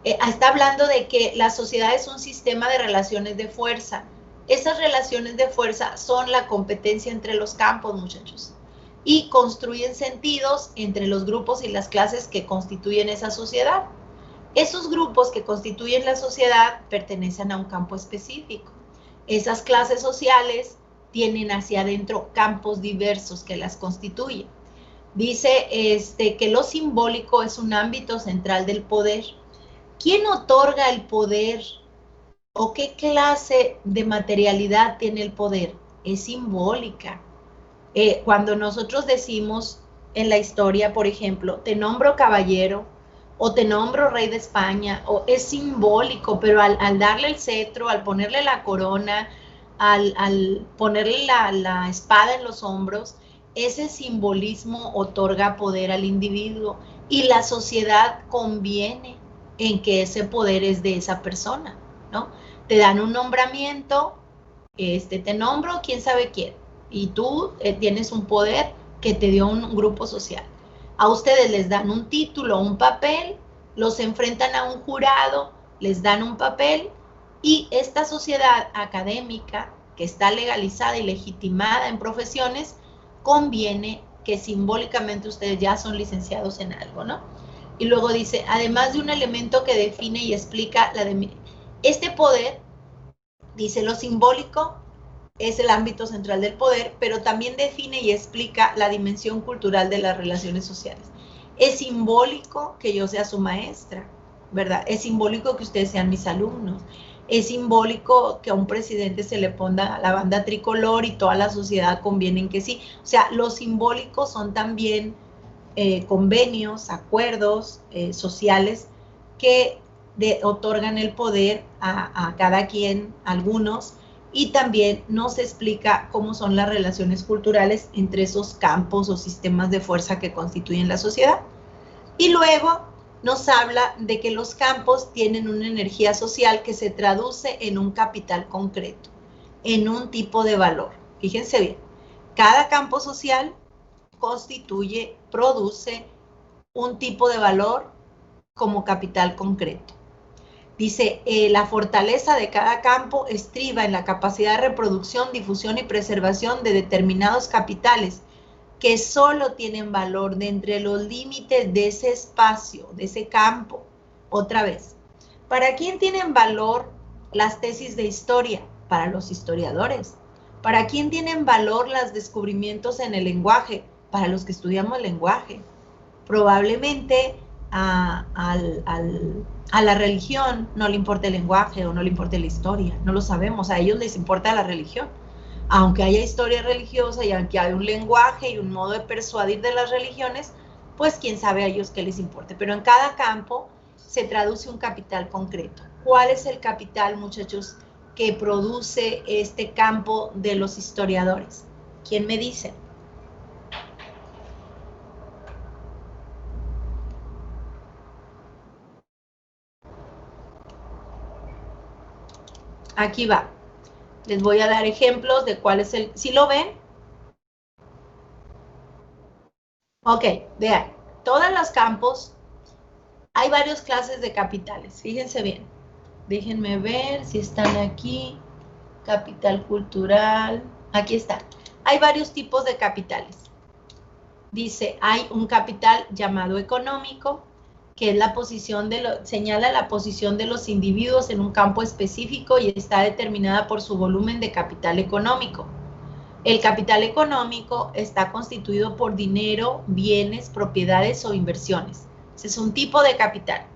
Está hablando de que la sociedad es un sistema de relaciones de fuerza. Esas relaciones de fuerza son la competencia entre los campos, muchachos, y construyen sentidos entre los grupos y las clases que constituyen esa sociedad. Esos grupos que constituyen la sociedad pertenecen a un campo específico. Esas clases sociales tienen hacia adentro campos diversos que las constituyen. Dice que lo simbólico es un ámbito central del poder. ¿Quién otorga el poder? ¿O qué clase de materialidad tiene el poder? Es simbólica. Cuando nosotros decimos en la historia, por ejemplo, te nombro caballero o te nombro rey de España, o es simbólico, pero al darle el cetro, al ponerle la corona, al ponerle la espada en los hombros, ese simbolismo otorga poder al individuo y la sociedad conviene en que ese poder es de esa persona, ¿no? Te dan un nombramiento, te nombro quién sabe quién, y tú tienes un poder que te dio un grupo social. A ustedes les dan un título, un papel, los enfrentan a un jurado, les dan un papel, y esta sociedad académica, que está legalizada y legitimada en profesiones, conviene que simbólicamente ustedes ya son licenciados en algo, ¿no? Y luego dice, además de un elemento que define y explica este poder, dice, lo simbólico es el ámbito central del poder, pero también define y explica la dimensión cultural de las relaciones sociales. Es simbólico que yo sea su maestra, ¿verdad? Es simbólico que ustedes sean mis alumnos. Es simbólico que a un presidente se le ponga la banda tricolor y toda la sociedad conviene en que sí. O sea, los simbólicos son también convenios, acuerdos sociales que otorgan el poder a cada quien, algunos, y también nos explica cómo son las relaciones culturales entre esos campos o sistemas de fuerza que constituyen la sociedad. Y luego nos habla de que los campos tienen una energía social que se traduce en un capital concreto, en un tipo de valor. Fíjense bien, cada campo social produce un tipo de valor como capital concreto. Dice, la fortaleza de cada campo estriba en la capacidad de reproducción, difusión y preservación de determinados capitales que solo tienen valor de entre los límites de ese espacio, de ese campo. Otra vez, ¿para quién tienen valor las tesis de historia? Para los historiadores. ¿Para quién tienen valor los descubrimientos en el lenguaje? Para los que estudiamos lenguaje. Probablemente a la religión no le importa el lenguaje o no le importa la historia, no lo sabemos, a ellos les importa la religión. Aunque haya historia religiosa y aunque haya un lenguaje y un modo de persuadir de las religiones, pues quién sabe a ellos qué les importe. Pero en cada campo se traduce un capital concreto. ¿Cuál es el capital, muchachos, que produce este campo de los historiadores? ¿Quién me dice? Aquí va. Les voy a dar ejemplos de cuál es el... ¿Sí lo ven? Ok, vean. Todos los campos, hay varias clases de capitales. Fíjense bien. Déjenme ver si están aquí. Capital cultural. Aquí está. Hay varios tipos de capitales. Dice, hay un capital llamado económico, que es la posición señala la posición de los individuos en un campo específico y está determinada por su volumen de capital económico. El capital económico está constituido por dinero, bienes, propiedades o inversiones. Ese es un tipo de capital.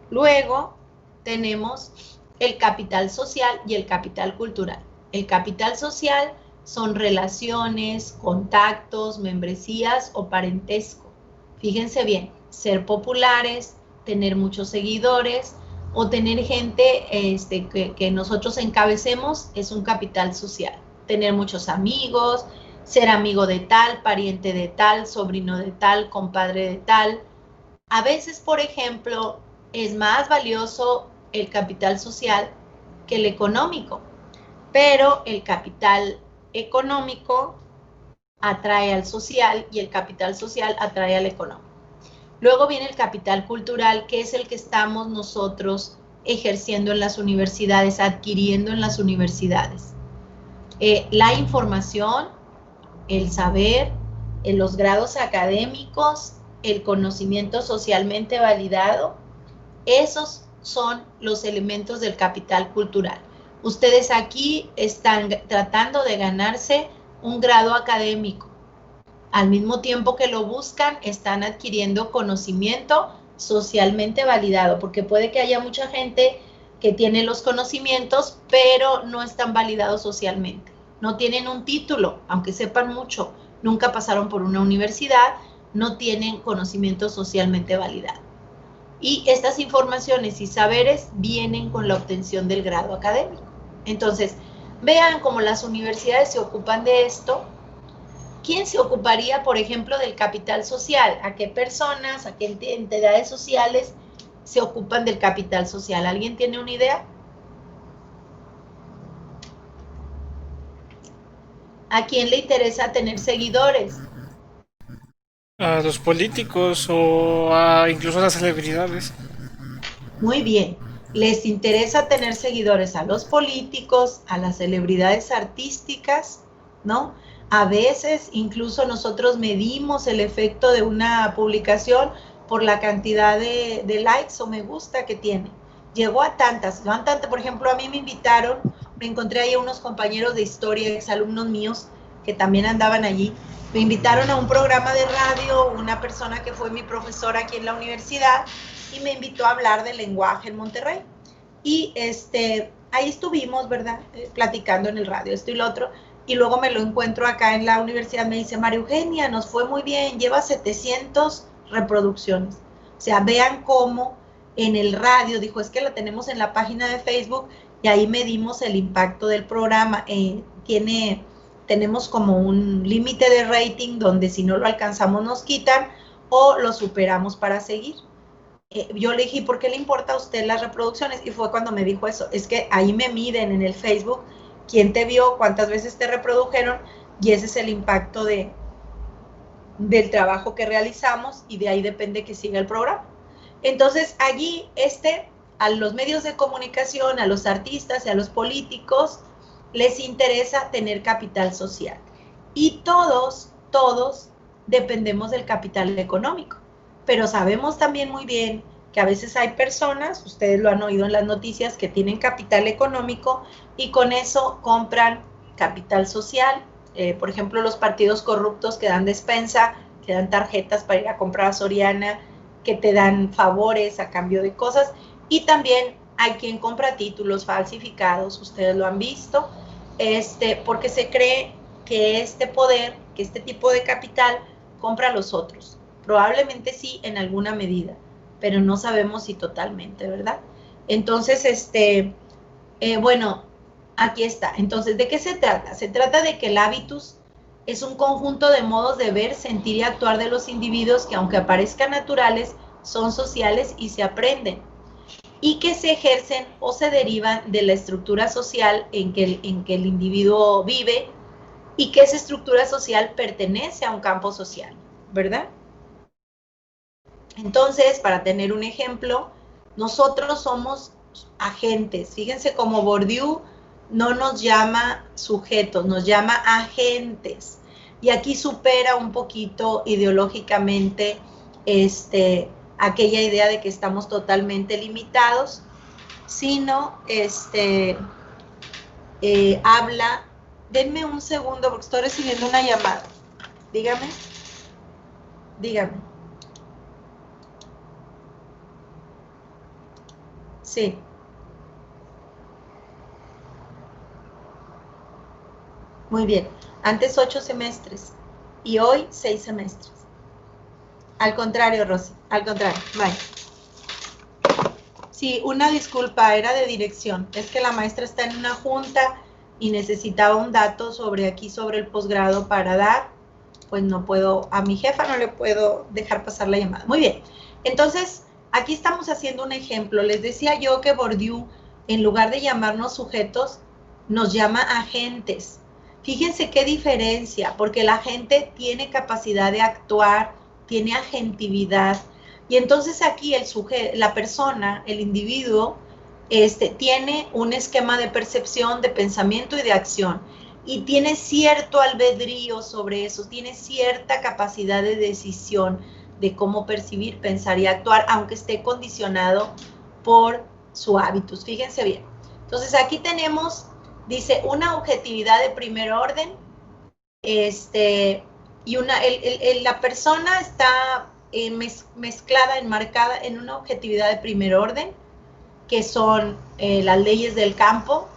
Luego tenemos el capital social y el capital cultural. El capital social son relaciones, contactos, membresías o parentesco. Fíjense bien. Ser populares, tener muchos seguidores o tener gente que nosotros encabecemos es un capital social. Tener muchos amigos, ser amigo de tal, pariente de tal, sobrino de tal, compadre de tal. A veces, por ejemplo, es más valioso el capital social que el económico, pero el capital económico atrae al social y el capital social atrae al económico. Luego viene el capital cultural, que es el que estamos nosotros ejerciendo en las universidades, adquiriendo en las universidades. La información, el saber, los grados académicos, el conocimiento socialmente validado, esos son los elementos del capital cultural. Ustedes aquí están tratando de ganarse un grado académico. Al mismo tiempo que lo buscan, están adquiriendo conocimiento socialmente validado, porque puede que haya mucha gente que tiene los conocimientos, pero no están validados socialmente. No tienen un título, aunque sepan mucho, nunca pasaron por una universidad, no tienen conocimiento socialmente validado. Y estas informaciones y saberes vienen con la obtención del grado académico. Entonces, vean cómo las universidades se ocupan de esto. ¿Quién se ocuparía, por ejemplo, del capital social? ¿A qué personas, a qué entidades sociales se ocupan del capital social? ¿Alguien tiene una idea? ¿A quién le interesa tener seguidores? A los políticos o incluso a las celebridades. Muy bien. Les interesa tener seguidores a los políticos, a las celebridades artísticas, ¿no? A veces incluso nosotros medimos el efecto de una publicación por la cantidad de likes o me gusta que tiene. Llegó a tantas, por ejemplo, a mí me invitaron, me encontré ahí unos compañeros de historia, exalumnos míos, que también andaban allí. Me invitaron a un programa de radio, una persona que fue mi profesora aquí en la universidad, y me invitó a hablar del lenguaje en Monterrey. Y ahí estuvimos, ¿verdad? Platicando en el radio, esto y lo otro. Y luego me lo encuentro acá en la universidad, me dice, María Eugenia, nos fue muy bien, lleva 700 reproducciones. O sea, vean cómo en el radio, dijo, es que la tenemos en la página de Facebook y ahí medimos el impacto del programa. Tenemos como un límite de rating donde si no lo alcanzamos nos quitan, o lo superamos para seguir. Yo le dije, ¿por qué le importa a usted las reproducciones? Y fue cuando me dijo eso, es que ahí me miden en el Facebook quién te vio, cuántas veces te reprodujeron, y ese es el impacto del trabajo que realizamos, y de ahí depende que siga el programa. Entonces, allí, a los medios de comunicación, a los artistas y a los políticos, les interesa tener capital social. Y todos dependemos del capital económico. Pero sabemos también muy bien que a veces hay personas, ustedes lo han oído en las noticias, que tienen capital económico y con eso compran capital social. Por ejemplo, los partidos corruptos que dan despensa, que dan tarjetas para ir a comprar a Soriana, que te dan favores a cambio de cosas. Y también hay quien compra títulos falsificados, ustedes lo han visto, porque se cree que este poder, que este tipo de capital compra a los otros. Probablemente sí, en alguna medida, pero no sabemos si totalmente, ¿verdad? Entonces, bueno, aquí está. Entonces, ¿de qué se trata? Se trata de que el hábitus es un conjunto de modos de ver, sentir y actuar de los individuos que, aunque aparezcan naturales, son sociales y se aprenden, y que se ejercen o se derivan de la estructura social en que el individuo vive, y que esa estructura social pertenece a un campo social, ¿verdad? Entonces, para tener un ejemplo, nosotros somos agentes. Fíjense cómo Bourdieu no nos llama sujetos, nos llama agentes. Y aquí supera un poquito ideológicamente aquella idea de que estamos totalmente limitados, sino habla. Denme un segundo porque estoy recibiendo una llamada. Dígame. Sí. Muy bien. Antes 8 semestres y hoy 6 semestres. Al contrario, Rosy. Al contrario. Bye. Sí, una disculpa, era de dirección. Es que la maestra está en una junta y necesitaba un dato sobre el posgrado para dar. Pues no puedo, a mi jefa no le puedo dejar pasar la llamada. Muy bien. Entonces, aquí estamos haciendo un ejemplo. Les decía yo que Bourdieu, en lugar de llamarnos sujetos, nos llama agentes. Fíjense qué diferencia, porque la gente tiene capacidad de actuar, tiene agentividad, y entonces aquí la persona, el individuo, tiene un esquema de percepción, de pensamiento y de acción, y tiene cierto albedrío sobre eso, tiene cierta capacidad de decisión de cómo percibir, pensar y actuar, aunque esté condicionado por su hábitus. Fíjense bien. Entonces aquí tenemos, dice, una objetividad de primer orden, y la persona está mezclada, enmarcada en una objetividad de primer orden, que son las leyes del campo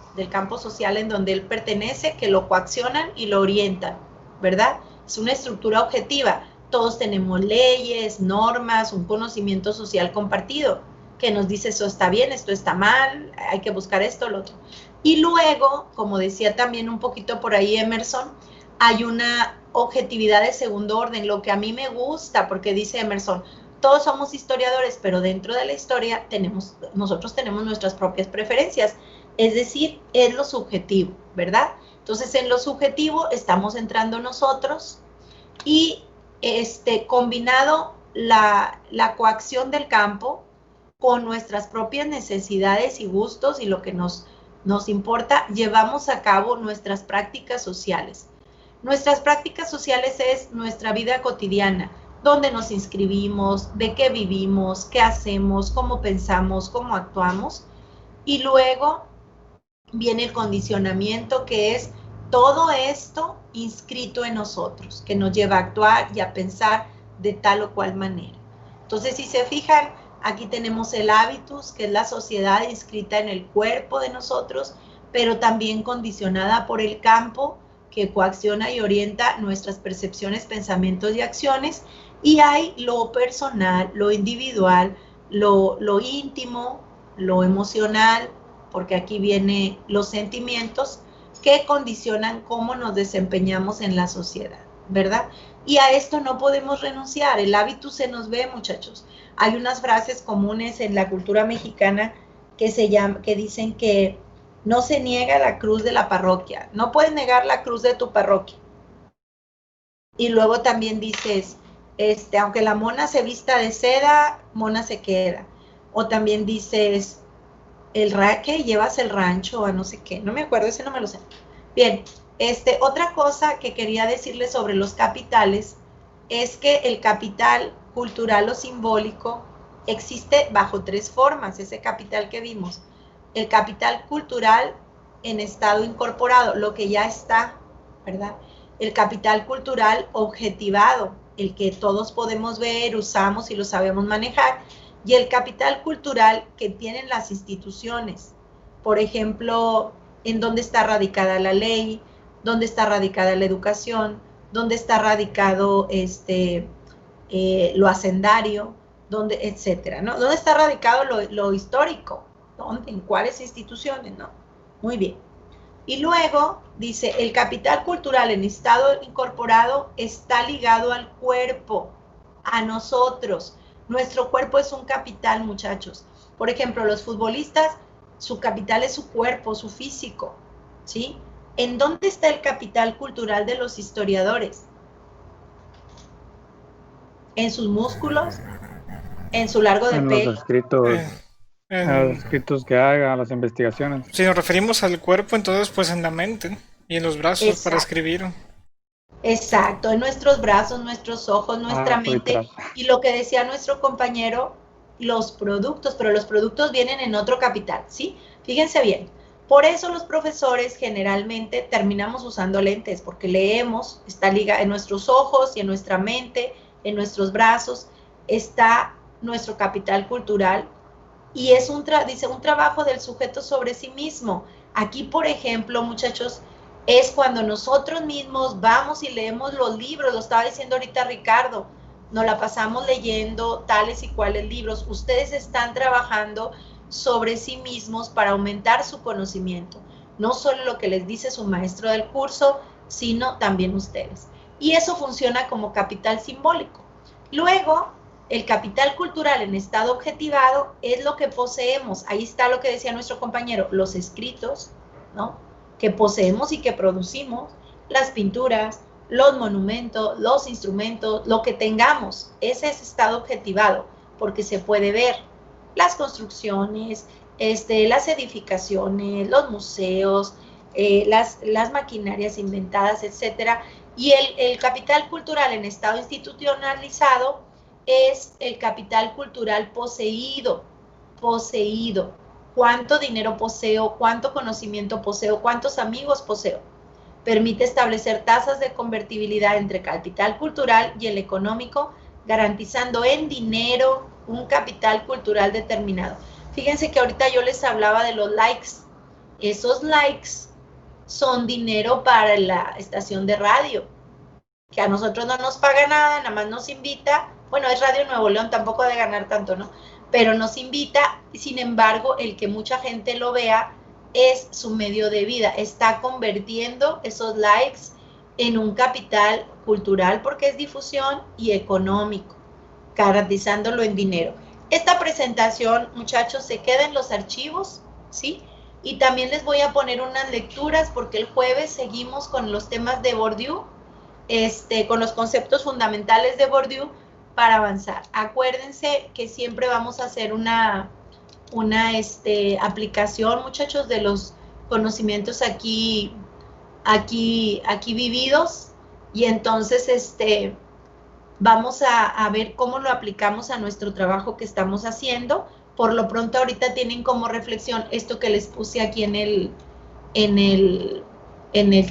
social en donde él pertenece, que lo coaccionan y lo orientan, ¿verdad? Es una estructura objetiva. Todos tenemos leyes, normas, un conocimiento social compartido, que nos dice esto está bien, esto está mal, hay que buscar esto, lo otro. Y luego, como decía también un poquito por ahí Emerson, hay una objetividad de segundo orden, lo que a mí me gusta, porque dice Emerson, todos somos historiadores, pero dentro de la historia nosotros tenemos nuestras propias preferencias, es decir, es lo subjetivo, ¿verdad? Entonces, en lo subjetivo estamos entrando nosotros y combinado la coacción del campo con nuestras propias necesidades y gustos y lo que nos importa, llevamos a cabo nuestras prácticas sociales. Nuestras prácticas sociales es nuestra vida cotidiana, dónde nos inscribimos, de qué vivimos, qué hacemos, cómo pensamos, cómo actuamos. Y luego viene el condicionamiento, que es todo esto inscrito en nosotros, que nos lleva a actuar y a pensar de tal o cual manera. Entonces, si se fijan, aquí tenemos el hábitus, que es la sociedad inscrita en el cuerpo de nosotros, pero también condicionada por el campo, que coacciona y orienta nuestras percepciones, pensamientos y acciones. Y hay lo personal, lo individual, lo íntimo, lo emocional, porque aquí vienen los sentimientos que condicionan cómo nos desempeñamos en la sociedad. ¿verdad? Y a esto no podemos renunciar, el hábitus se nos ve, muchachos. Hay unas frases comunes en la cultura mexicana que dicen que no se niega la cruz de la parroquia, no puedes negar la cruz de tu parroquia. Y luego también dices, aunque la mona se vista de seda, mona se queda. O también dices, que llevas el rancho a no sé qué, no me acuerdo, ese no me lo sé. Bien, otra cosa que quería decirles sobre los capitales es que el capital cultural o simbólico existe bajo 3 formas, ese capital que vimos. El capital cultural en estado incorporado, lo que ya está, ¿verdad? El capital cultural objetivado, el que todos podemos ver, usamos y lo sabemos manejar, y el capital cultural que tienen las instituciones. Por ejemplo, en dónde está radicada la ley, dónde está radicada la educación, dónde está radicado lo hacendario, etcétera, ¿no? ¿Dónde está radicado lo histórico? ¿Dónde? ¿En cuáles instituciones? ¿No? Muy bien. Y luego dice, el capital cultural en estado incorporado está ligado al cuerpo, a nosotros. Nuestro cuerpo es un capital, muchachos. Por ejemplo, los futbolistas, su capital es su cuerpo, su físico, ¿sí? ¿En dónde está el capital cultural de los historiadores? ¿En sus músculos? ¿En su largo de En pelo? los escritos, a los escritos que haga, a las investigaciones. Si nos referimos al cuerpo, entonces pues en la mente y en los brazos. Exacto. Para escribir. Exacto, en nuestros brazos, nuestros ojos, nuestra mente. Y lo que decía nuestro compañero, los productos, pero los productos vienen en otro capital, ¿sí? Fíjense bien. Por eso los profesores generalmente terminamos usando lentes, porque leemos, está ligado en nuestros ojos y en nuestra mente, en nuestros brazos, está nuestro capital cultural, y es dice, un trabajo del sujeto sobre sí mismo. Aquí, por ejemplo, muchachos, es cuando nosotros mismos vamos y leemos los libros, lo estaba diciendo ahorita Ricardo, nos la pasamos leyendo tales y cuales libros. Ustedes están trabajando sobre sí mismos para aumentar su conocimiento, no solo lo que les dice su maestro del curso, sino también ustedes. Y eso funciona como capital simbólico. Luego, el capital cultural en estado objetivado es lo que poseemos. Ahí está lo que decía nuestro compañero, los escritos, ¿no?, que poseemos y que producimos, las pinturas, los monumentos, los instrumentos, lo que tengamos. Ese es estado objetivado, porque se puede ver las construcciones, las edificaciones, los museos, las maquinarias inventadas, etcétera. Y el capital cultural en estado institucionalizado es el capital cultural poseído. ¿Cuánto dinero poseo? ¿Cuánto conocimiento poseo? ¿Cuántos amigos poseo? Permite establecer tasas de convertibilidad entre capital cultural y el económico, garantizando en dinero un capital cultural determinado. Fíjense que ahorita yo les hablaba de los likes. Esos likes son dinero para la estación de radio, que a nosotros no nos paga nada, nada más nos invita. Bueno, es Radio Nuevo León, tampoco ha de ganar tanto, ¿no? Pero nos invita, sin embargo, el que mucha gente lo vea es su medio de vida. Está convirtiendo esos likes en un capital cultural porque es difusión y económico, garantizándolo en dinero. Esta presentación, muchachos, se queda en los archivos, ¿sí? Y también les voy a poner unas lecturas porque el jueves seguimos con los temas de Bourdieu, con los conceptos fundamentales de Bourdieu para avanzar. Acuérdense que siempre vamos a hacer una aplicación, muchachos, de los conocimientos aquí vividos, y entonces vamos a ver cómo lo aplicamos a nuestro trabajo que estamos haciendo. Por lo pronto ahorita tienen como reflexión esto que les puse aquí en el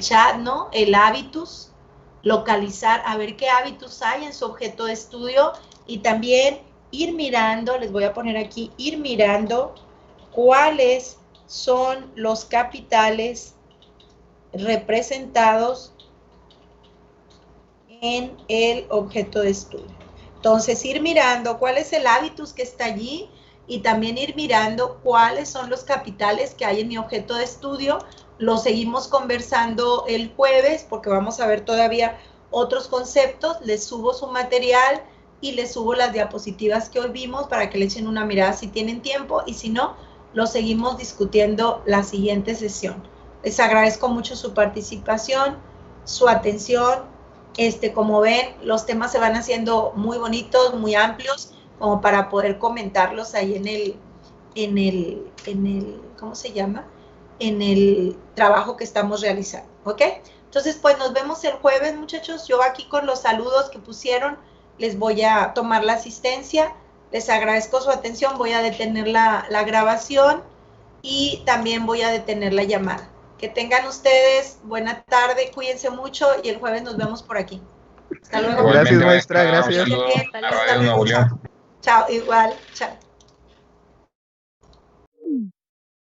chat, ¿no? El hábitus, localizar, a ver qué hábitos hay en su objeto de estudio, y también ir mirando, les voy a poner aquí, ir mirando cuáles son los capitales representados en el objeto de estudio. Entonces, ir mirando cuál es el hábitus que está allí, y también ir mirando cuáles son los capitales que hay en mi objeto de estudio. Lo seguimos conversando el jueves porque vamos a ver todavía otros conceptos, les subo su material y les subo las diapositivas que hoy vimos para que le echen una mirada si tienen tiempo, y si no, lo seguimos discutiendo la siguiente sesión. Les agradezco mucho su participación, su atención. Como ven, los temas se van haciendo muy bonitos, muy amplios, como para poder comentarlos ahí en el, ¿cómo se llama? En el trabajo que estamos realizando, ¿ok? Entonces, pues nos vemos el jueves, muchachos. Yo aquí con los saludos que pusieron, les voy a tomar la asistencia. Les agradezco su atención. Voy a detener la grabación y también voy a detener la llamada. Que tengan ustedes buena tarde, cuídense mucho y el jueves nos vemos por aquí. Hasta luego. Gracias, Igualmente, maestra, un gracias. saludo Bien, a hasta Radio luego. Nuevo León. Chao, igual, chao.